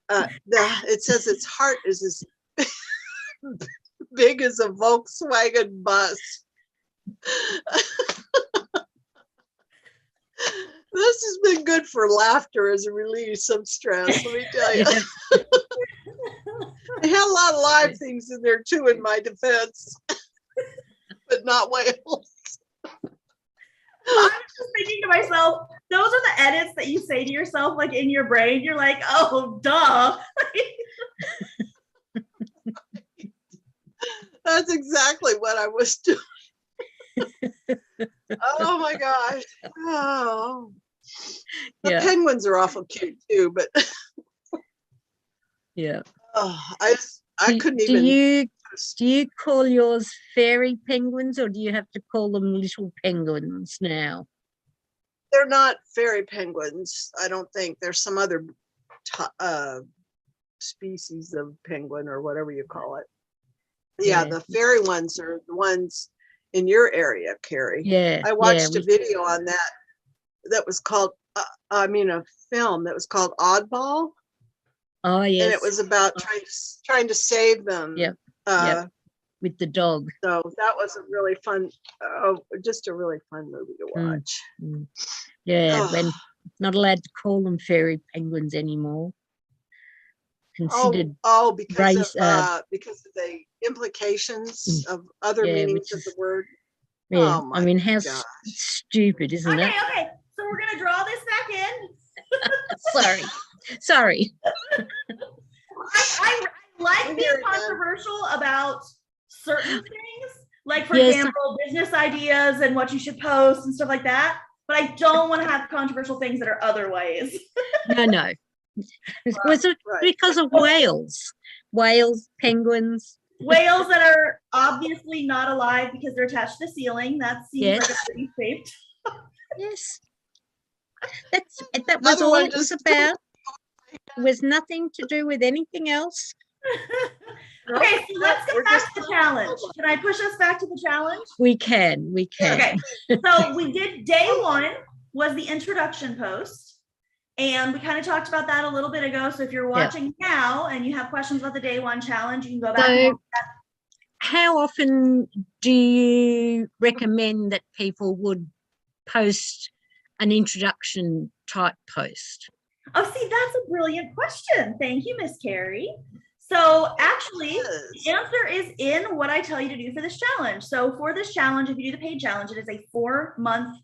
It says its heart is as big as a Volkswagen bus. This has been good for laughter as a release of stress, let me tell you. Yeah. I had a lot of live things in there too, in my defense, but not whales. I was just thinking to myself, those are the edits that you say to yourself, like in your brain. You're like, oh, duh. That's exactly what I was doing. Oh my gosh. Oh. The Yeah. penguins are awful cute too, but Yeah. oh, I couldn't do even. you call yours fairy penguins, or do you have to call them little penguins now? They're not fairy penguins. I don't think. There's some other species of penguin or whatever you call it. Yeah, Yeah. the fairy ones are the ones in your area, Carrie. Yeah. I watched a video on that was called, a film that was called Oddball. Oh, yes. And it was about trying to save them. Yep. With the dog. So that was a really fun, just a really fun movie to watch. Yeah, when not allowed to call them fairy penguins anymore. Considered because of the implications of other meanings of the word. Yeah, oh my I mean, how gosh. stupid, isn't it? Okay. So we're gonna draw this back in. Sorry. I like being controversial about certain things, like for example, business ideas and what you should post and stuff like that. But I don't want to have controversial things that are other ways. No. Was it because of whales, penguins? Whales that are obviously not alive because they're attached to the ceiling. That seems like a pretty safe. Yes. That was all it was about. It was nothing to do with anything else. Okay, so let's go back to the challenge. Can I push us back to the challenge? We can. Okay, so we did day 1 was the introduction post. And we kind of talked about that a little bit ago. So if you're watching now and you have questions about the day 1 challenge, you can go back. So how often do you recommend that people would post an introduction type post? Oh, see, that's a brilliant question. Thank you, Miss Carrie. So actually, the answer is in what I tell you to do for this challenge. So for this challenge, if you do the paid challenge, it is a 4-month,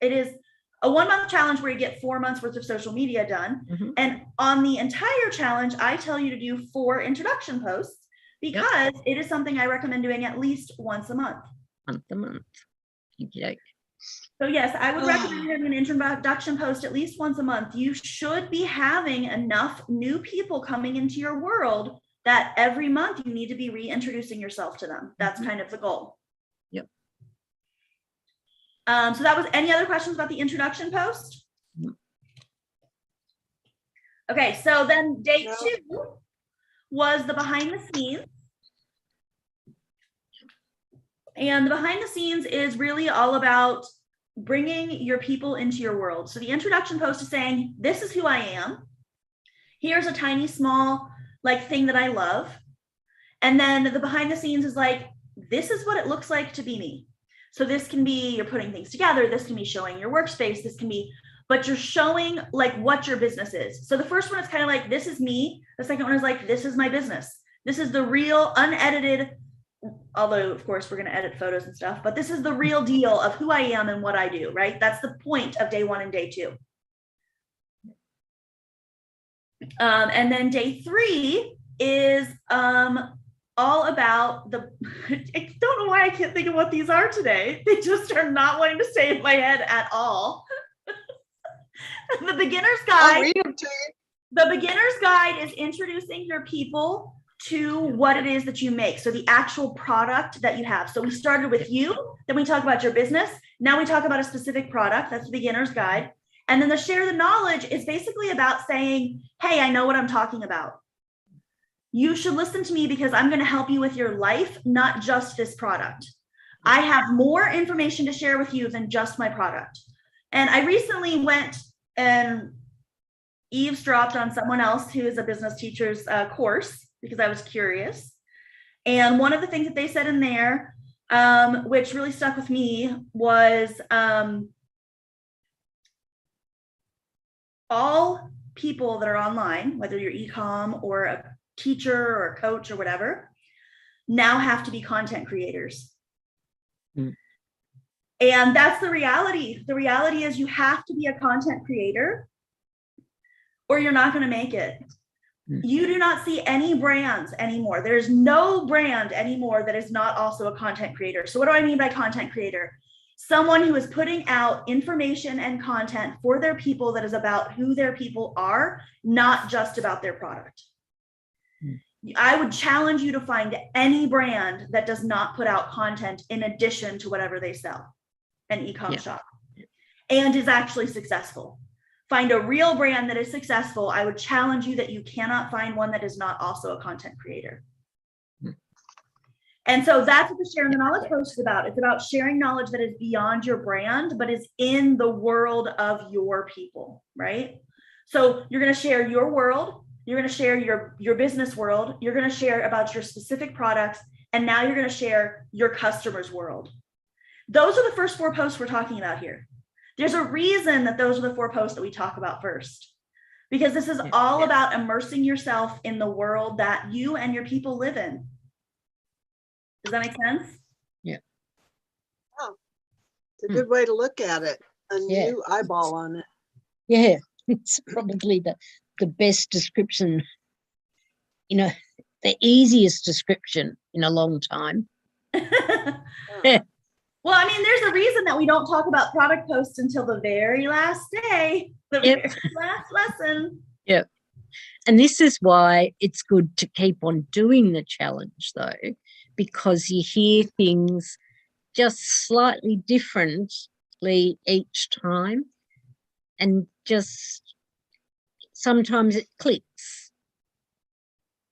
it is a 1-month challenge where you get 4 months worth of social media done. And on the entire challenge, I tell you to do 4 introduction posts because it is something I recommend doing at least once a month. Once a month. Okay. So yes, I would recommend having an introduction post at least once a month. You should be having enough new people coming into your world that every month you need to be reintroducing yourself to them. That's kind of the goal. Yep. So that was, any other questions about the introduction post? Okay, so then day 2 was the behind the scenes. And the behind the scenes is really all about bringing your people into your world. So the introduction post is saying, this is who I am. Here's a tiny, small, thing that I love. And then the behind the scenes is like, this is what it looks like to be me. So this can be, you're putting things together. This can be showing your workspace. This can be, but you're showing what your business is. So the first one is kind of like, this is me. The second one is like, this is my business. This is the real unedited, although of course we're going to edit photos and stuff, but this is the real deal of who I am and what I do, right? That's the point of day 1 and day 2. And then day 3 is all about I don't know why I can't think of what these are today. They just are not wanting to stay in my head at all. The beginner's guide. I'll read them to you. The beginner's guide is introducing your people to what it is that you make. So the actual product that you have. So we started with you, then we talk about your business. Now we talk about a specific product. That's the beginner's guide. And then the share the knowledge is basically about saying, hey, I know what I'm talking about. You should listen to me because I'm going to help you with your life, not just this product. I have more information to share with you than just my product. And I recently went and eavesdropped on someone else who is a business teacher's course because I was curious. And one of the things that they said in there, which really stuck with me, was all people that are online, whether you're e-com or a teacher or a coach or whatever, now have to be content creators. And that's the reality. The reality is you have to be a content creator or you're not going to make it. You do not see any brands anymore. There's no brand anymore that is not also a content creator. So what do I mean by content creator? Someone who is putting out information and content for their people that is about who their people are, not just about their product. I would challenge you to find any brand that does not put out content in addition to whatever they sell, an e-com shop, and is actually successful. Find a real brand that is successful. I would challenge you that you cannot find one that is not also a content creator. And so that's what the Sharing the Knowledge post is about. It's about sharing knowledge that is beyond your brand, but is in the world of your people, right? So you're going to share your world. You're going to share your business world. You're going to share about your specific products. And now you're going to share your customer's world. Those are the first 4 posts we're talking about here. There's a reason that those are the 4 posts that we talk about first, because this is all about immersing yourself in the world that you and your people live in. Does that make sense? Yeah. Oh, it's a good way to look at it. A new eyeball on it. Yeah, it's probably the best description, the easiest description in a long time. Well, I mean, there's a reason that we don't talk about product posts until the very last day, the very last lesson. Yep. And this is why it's good to keep on doing the challenge, though, because you hear things just slightly differently each time, and just sometimes it clicks.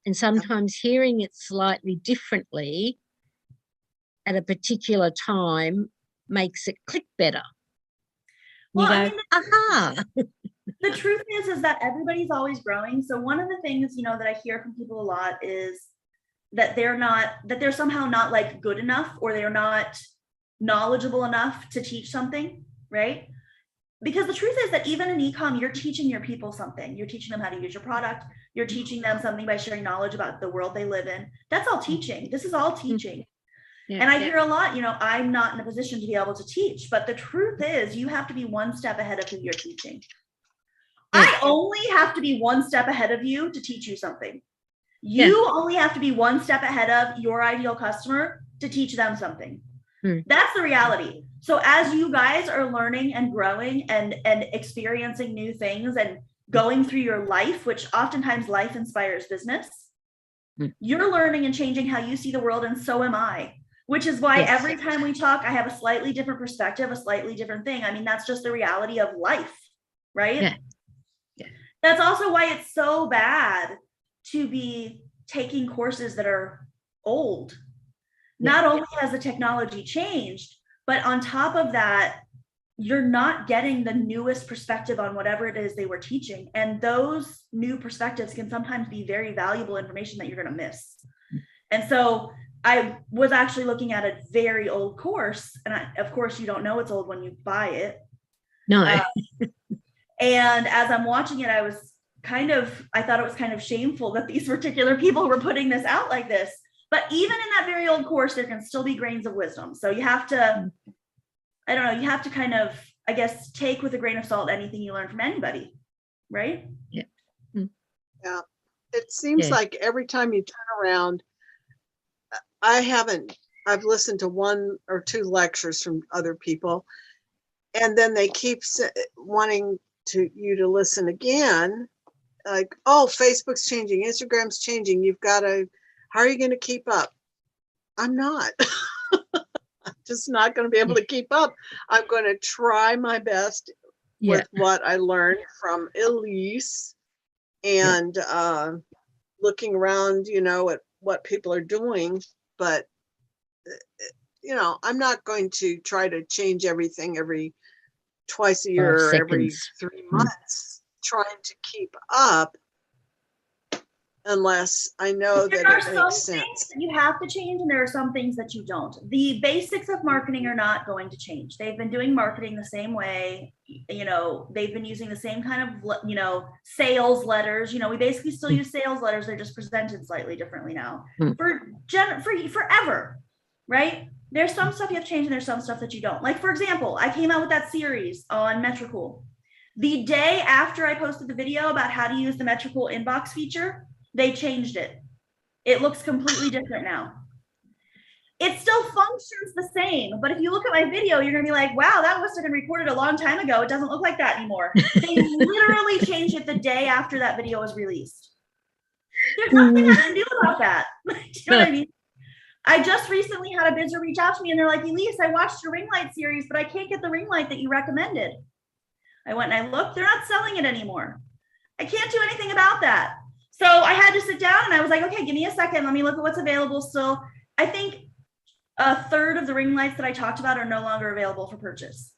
And sometimes hearing it slightly differently at a particular time makes it click better. Well, you go, aha. The truth is that everybody's always growing. So one of the things, that I hear from people a lot is that they're somehow not like good enough, or they're not knowledgeable enough to teach something, right? Because the truth is that even in e-com, you're teaching your people something. You're teaching them how to use your product. You're teaching them something by sharing knowledge about the world they live in. That's all teaching. This is all teaching. Yeah, and I hear a lot, I'm not in a position to be able to teach, but the truth is you have to be one step ahead of who you're teaching. Yeah. I only have to be one step ahead of you to teach you something. You only have to be one step ahead of your ideal customer to teach them something. That's the reality. So as you guys are learning and growing and experiencing new things and going through your life, which oftentimes life inspires business, you're learning and changing how you see the world, and so am I. Which is why every time we talk, I have a slightly different perspective, a slightly different thing. I mean, that's just the reality of life, right? Yeah. That's also why it's so bad to be taking courses that are old. Not only has the technology changed, but on top of that, you're not getting the newest perspective on whatever it is they were teaching. And those new perspectives can sometimes be very valuable information that you're going to miss. And so I was actually looking at a very old course, and of course you don't know it's old when you buy it. No. And as I'm watching it, I thought it was kind of shameful that these particular people were putting this out like this. But even in that very old course, there can still be grains of wisdom. So you have to, you have to kind of, I guess, take with a grain of salt anything you learn from anybody, right? Yeah. Yeah. It seems like every time you turn around, I've listened to 1 or 2 lectures from other people, and then they keep wanting you to listen again. Like, oh, Facebook's changing, Instagram's changing. How are you going to keep up? I'm not. I'm just not going to be able to keep up. I'm going to try my best with what I learned from Elise and looking around, at what people are doing. But, I'm not going to try to change everything every twice a year or every 3 months, trying to keep up unless I know that it makes sense. There are some things that you have to change, and there are some things that you don't. The basics of marketing are not going to change. They've been doing marketing the same way. They've been using the same kind of, sales letters. We basically still use sales letters. They're just presented slightly differently now for forever, right? There's some stuff you have to change and there's some stuff that you don't. Like, for example, I came out with that series on Metricool. The day after I posted the video about how to use the Metricool inbox feature, they changed it. It looks completely different now. It still functions the same, but if you look at my video, you're gonna be like, wow, that must have been recorded a long time ago. It doesn't look like that anymore. They literally changed it the day after that video was released. There's nothing I can do about that. Do you know what I mean? I just recently had a bidder reach out to me and they're like, Elise, I watched your ring light series, but I can't get the ring light that you recommended. I went and I looked, they're not selling it anymore. I can't do anything about that. So I had to sit down and I was like, okay, give me a second. Let me look at what's available still. I think a third of the ring lights that I talked about are no longer available for purchase.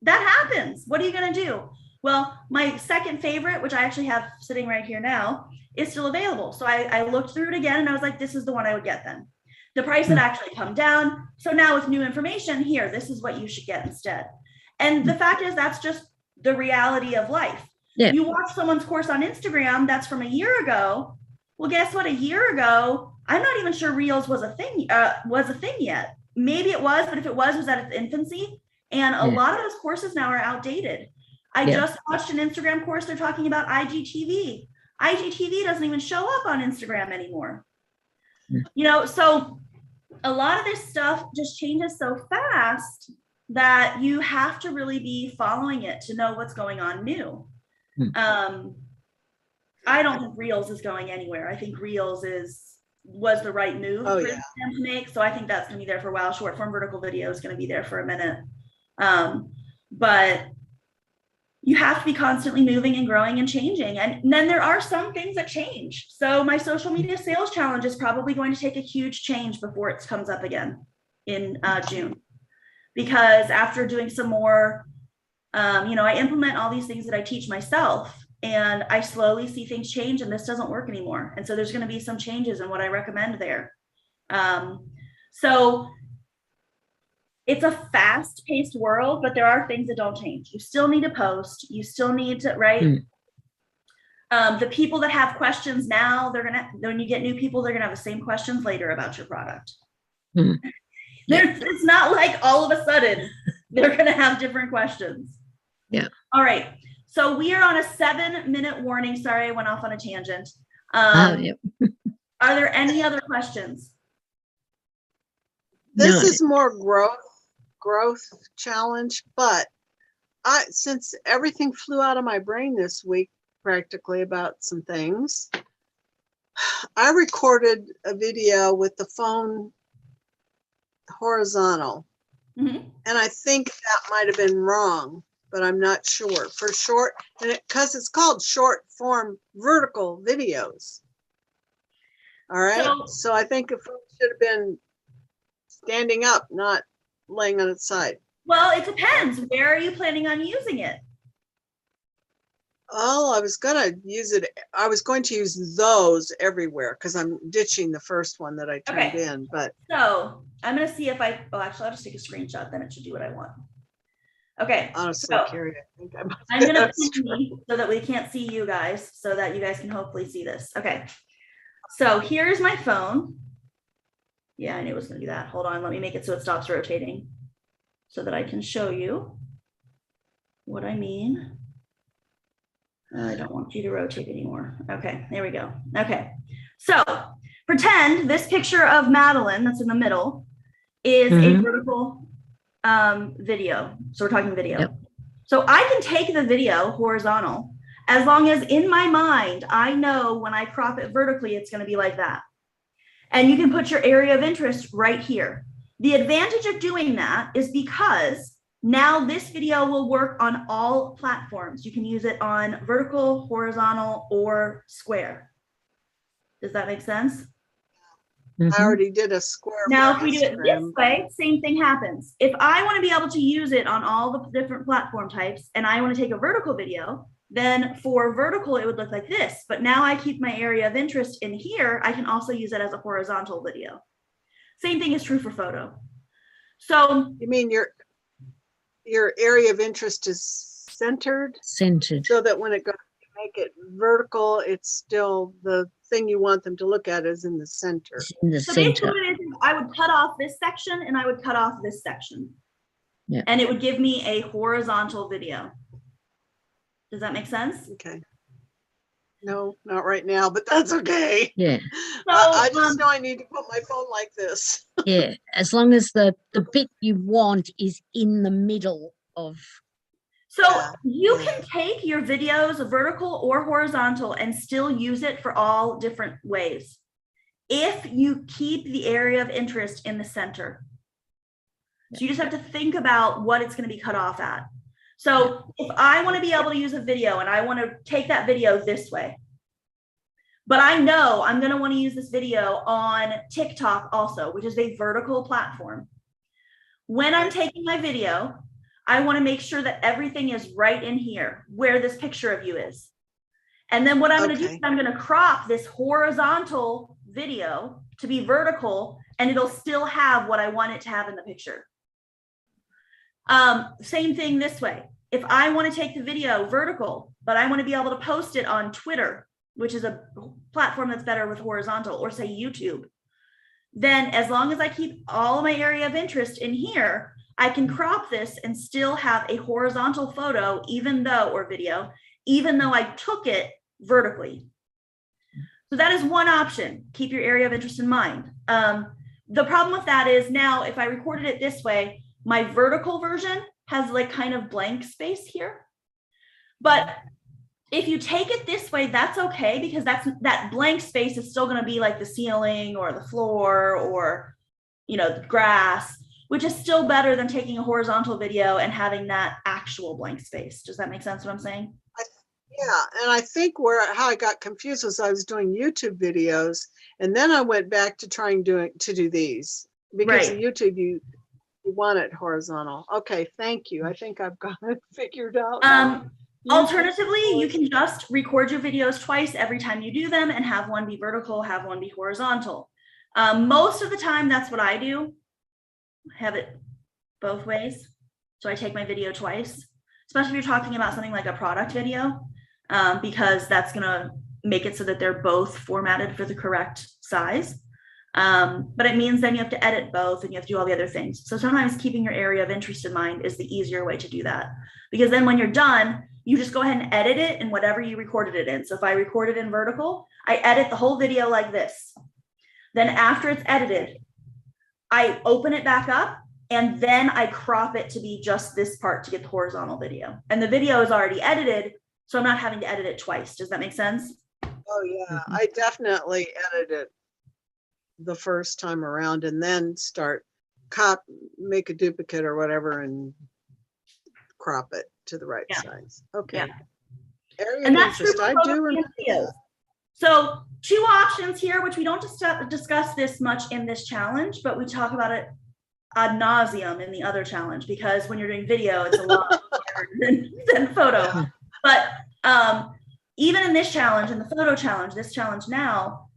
That happens. What are you going to do? Well, my second favorite, which I actually have sitting right here now, is still available. So I looked through it again and I was like, this is the one I would get then. The price had actually come down. So now with new information here, this is what you should get instead. And the fact is, that's just the reality of life. Yeah. You watch someone's course on Instagram that's from a year ago. Well, guess what? A year ago, I'm not even sure Reels was a thing yet. Maybe it was, but if it was at its infancy. And a lot of those courses now are outdated. I just watched an Instagram course. They're talking about IGTV. IGTV doesn't even show up on Instagram anymore. You know, so a lot of this stuff just changes so fast that you have to really be following it to know what's going on new. I don't think Reels is going anywhere. I think Reels was the right move for them to make. So I think that's going to be there for a while. Short form vertical video is going to be there for a minute. But you have to be constantly moving and growing and changing. And then there are some things that change. So my social media sales challenge is probably going to take a huge change before it comes up again in June. Because after doing some more, I implement all these things that I teach myself and I slowly see things change and this doesn't work anymore. And so there's going to be some changes in what I recommend there. So it's a fast-paced world, but there are things that don't change. You still need to post. You still need to, right? The people that have questions now, when you get new people, they're gonna have the same questions later about your product. It's not like all of a sudden they're gonna have different questions. Yeah. All right. So we are on a 7-minute warning. Sorry, I went off on a tangent. Yep. Are there any other questions? This is more growth challenge, but since everything flew out of my brain this week practically about some things, I recorded a video with the phone horizontal, and I think that might have been wrong, but I'm not sure. For short, and because it's called short form vertical videos. All right, so I think it should have been standing up, not laying on its side. Well, it depends. Where are you planning on using it? Oh, I was going to use those everywhere because I'm ditching the first one that I turned in. But so I'm going to see if I'll just take a screenshot. Then it should do what I want. Okay. Honestly, Carrie, I think I'm going to pin me so that we can't see you guys, so that you guys can hopefully see this. Okay. So here's my phone. Yeah, I knew it was going to do that. Hold on. Let me make it so it stops rotating so that I can show you what I mean. I don't want you to rotate anymore. Okay, there we go. Okay, so pretend this picture of Madeline that's in the middle is a vertical video. So we're talking video. Yep. So I can take the video horizontal as long as in my mind, I know when I crop it vertically, it's going to be like that. And you can put your area of interest right here. The advantage of doing that is because now this video will work on all platforms. You can use it on vertical, horizontal, or square. Does that make sense? I already did a square. Now, if we do it this way, same thing happens. If I want to be able to use it on all the different platform types and I want to take a vertical video, then for vertical, it would look like this. But now I keep my area of interest in here. I can also use it as a horizontal video. Same thing is true for photo. So you mean your area of interest is centered? Centered. So that when it goes to make it vertical, it's still the thing you want them to look at is in the center. In the so center. basically what it is, I would cut off this section and I would cut off this section. Yeah. And it would give me a horizontal video. Does that make sense? Okay. No, not right now, but that's okay. Yeah. I just know I need to put my phone like this. Yeah. As long as the bit you want is in the middle of. So Yeah, you yeah. can take your videos vertical or horizontal and still use it for all different ways. If you keep the area of interest in the center. So you just have to think about what it's going to be cut off at. So if I want to be able to use a video and I want to take that video this way, but I know I'm going to want to use this video on TikTok also, which is a vertical platform. When I'm taking my video, I want to make sure that everything is right in here where this picture of you is. And then what I'm going to do is I'm going to crop this horizontal video to be vertical, and it'll still have what I want it to have in the picture. Same thing this way. If I want to take the video vertical, but I want to be able to post it on Twitter, which is a platform that's better with horizontal, or say YouTube, then as long as I keep all of my area of interest in here, I can crop this and still have a horizontal photo, or video, even though I took it vertically. So that is one option. Keep your area of interest in mind. The problem with that is now if I recorded it this way, my vertical version has like kind of blank space here. But if you take it this way, that's okay, because that blank space is still going to be like the ceiling or the floor or, the grass, which is still better than taking a horizontal video and having that actual blank space. Does that make sense what I'm saying? Yeah, and I think how I got confused was I was doing YouTube videos, and then I went back to trying to do these, because Right. in YouTube you want it horizontal. Okay, thank you. I think I've got it figured out now. Alternatively, you can just record your videos twice every time you do them and have one be vertical, have one be horizontal. Most of the time, that's what I do. Have it both ways. So I take my video twice, especially if you're talking about something like a product video, because that's going to make it so that they're both formatted for the correct size. But it means then you have to edit both and you have to do all the other things. So sometimes keeping your area of interest in mind is the easier way to do that, because then when you're done, you just go ahead and edit it in whatever you recorded it in. So if I recorded in vertical, I edit the whole video like this. Then after it's edited, I open it back up and then I crop it to be just this part to get the horizontal video. And the video is already edited, so I'm not having to edit it twice. Does that make sense? Oh yeah, I definitely edited the first time around and then make a duplicate or whatever and crop it to the right size. Okay. Yeah. Area And of that's interest, true I for do both remember. videos. So 2 options here, which we don't discuss this much in this challenge, but we talk about it ad nauseum in the other challenge, because when you're doing video, it's a lot harder than photo. But even in this challenge, in the photo challenge, this challenge now,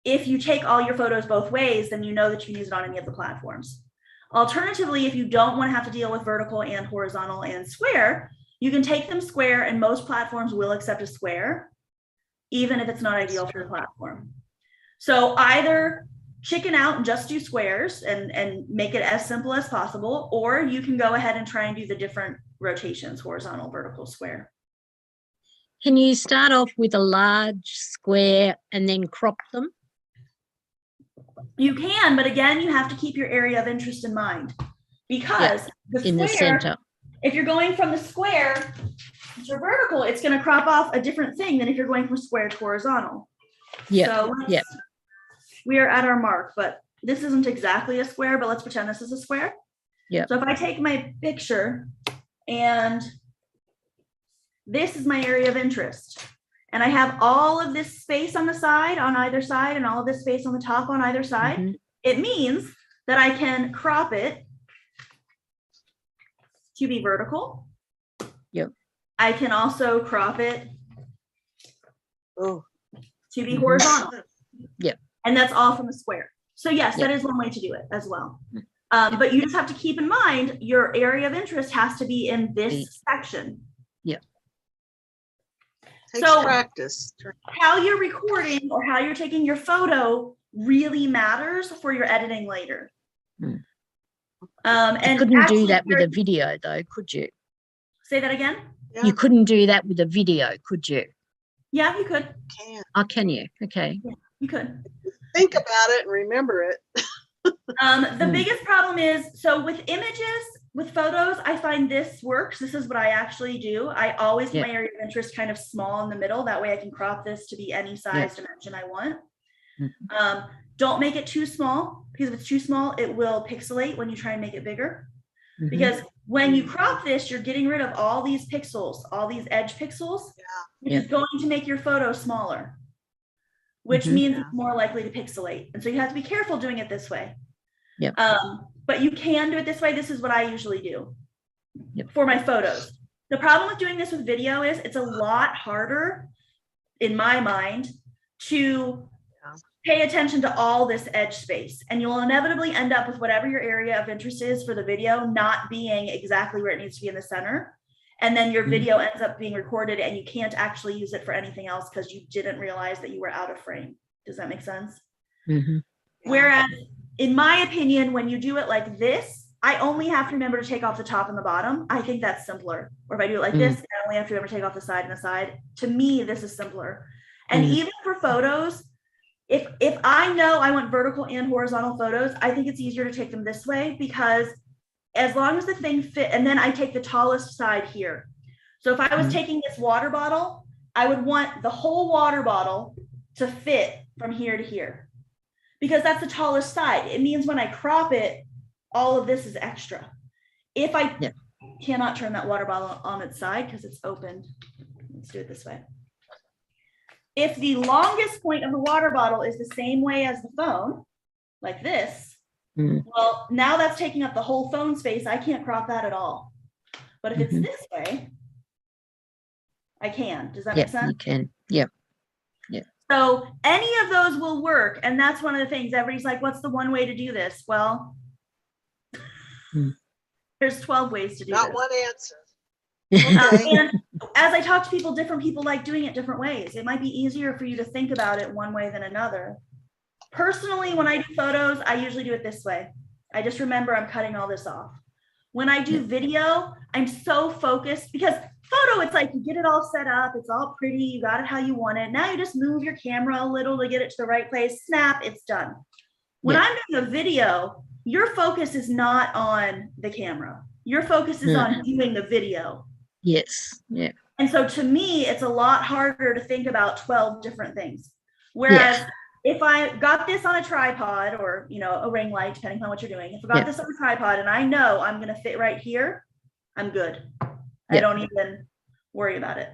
if you take all your photos both ways, then you know that you can use it on any of the platforms. Alternatively, if you don't want to have to deal with vertical and horizontal and square, you can take them square, and most platforms will accept a square, even if it's not ideal for the platform. So either chicken out and just do squares and make it as simple as possible, or you can go ahead and try and do the different rotations, horizontal, vertical, square. Can you start off with a large square and then crop them? You can, but again, you have to keep your area of interest in mind, because In the center. if you're going from the square to vertical, it's going to crop off a different thing than if you're going from square to horizontal. Yeah. So Yeah. we are at our mark, but this isn't exactly a square, but let's pretend this is a square. Yeah. So if I take my picture and this is my area of interest, and I have all of this space on the side, on either side, and all of this space on the top on either side, Mhm. it means that I can crop it to be vertical. Yep. I can also crop it Oh, to be Mhm. horizontal. Yep. And that's all from a square. So yes, that Yep. is one way to do it as well. But you just have to keep in mind your area of interest has to be in this section. takes So- practice. How you're recording or how you're taking your photo really matters for your editing later. Hmm. And You couldn't do actually, that with a video though, could you? say that again. Yeah, You couldn't do that with a video, could you? Yeah, you could. can. Oh, can you? Okay. You could. Think about it and remember it. The biggest problem is, so with images, with photos, I find this works. This is what I actually do. I always put my area of interest kind of small in the middle. That way I can crop this to be any size dimension I want. Don't make it too small, because if it's too small, it will pixelate when you try and make it bigger. Because when you crop this, you're getting rid of all these pixels, all these edge pixels, which is going to make your photo smaller, which means it's more likely to pixelate. And so you have to be careful doing it this way. But you can do it this way. This is what I usually do for my photos. The problem with doing this with video is it's a lot harder, in my mind, to pay attention to all this edge space, and you'll inevitably end up with whatever your area of interest is for the video not being exactly where it needs to be in the center. And then your video ends up being recorded and you can't actually use it for anything else because you didn't realize that you were out of frame. Does that make sense? Whereas, in my opinion, when you do it like this, I only have to remember to take off the top and the bottom. I think that's simpler. Or if I do it like this, I only have to remember to take off the side and the side. To me, this is simpler. And even for photos, if I know I want vertical and horizontal photos, I think it's easier to take them this way, because as long as the thing fit, and then I take the tallest side here. So if I was taking this water bottle, I would want the whole water bottle to fit from here to here, because that's the tallest side. It means when I crop it, all of this is extra. If I cannot turn that water bottle on its side because it's open, let's do it this way. If the longest point of the water bottle is the same way as the phone, like this, well, now that's taking up the whole phone space. I can't crop that at all. But if it's this way, I can. Does that make sense? You can. Yep. So any of those will work. And that's one of the things everybody's like, what's the one way to do this? Well, there's 12 ways to do Not this. one answer. And as I talk to people, different people like doing it different ways. It might be easier for you to think about it one way than another. Personally, when I do photos, I usually do it this way. I just remember I'm cutting all this off. When I do video, I'm so focused, because photo, it's like you get it all set up, it's all pretty, you got it how you want it. Now you just move your camera a little to get it to the right place, snap, it's done. When I'm doing a video, your focus is not on the camera. Your focus is on doing the video. Yes. Yeah. And so to me, it's a lot harder to think about 12 different things. Whereas if I got this on a tripod, or, you know, a ring light, depending on what you're doing, if I got this on a tripod and I know I'm going to fit right here, I'm good. I don't even worry about it.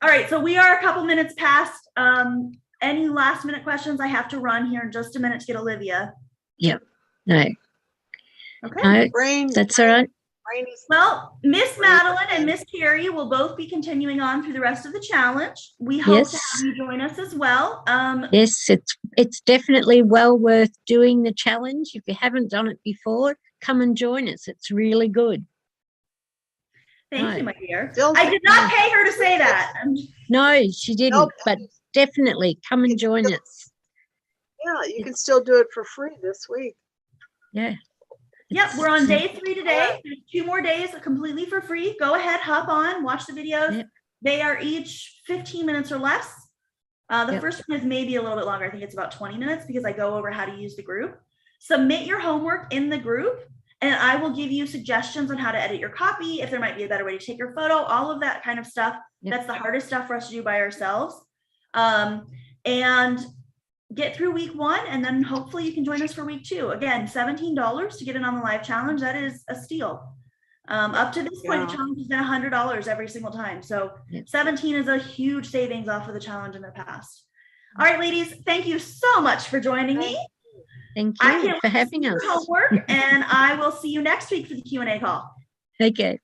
All right. So we are a couple minutes past. Any last minute questions? I have to run here in just a minute to get Olivia. No. Okay. No, that's all right. Well, Miss Madeline and Miss Carrie will both be continuing on through the rest of the challenge. We hope to have you join us as well. Yes, it's definitely well worth doing the challenge. If you haven't done it before, come and join us. It's really good. Thank you, my dear. I did not pay her to say that. No, she didn't, but definitely come and join us. Yeah, you can still do it for free this week. Yeah. Yep, we're on day 3 today. There's 2 more days completely for free. Go ahead, hop on, watch the videos. They are each 15 minutes or less. The first one is maybe a little bit longer. I think it's about 20 minutes, because I go over how to use the group. Submit your homework in the group, and I will give you suggestions on how to edit your copy, if there might be a better way to take your photo, all of that kind of stuff. That's the hardest stuff for us to do by ourselves. And get through week 1, and then hopefully you can join us for week 2. Again, $17 to get in on the live challenge. That is a steal. Up to this point, the challenge has been $100 every single time. So 17 is a huge savings off of the challenge in the past. All right, ladies, thank you so much for joining me. Thank you for having us. Homework, and I will see you next week for the Q&A call. Okay.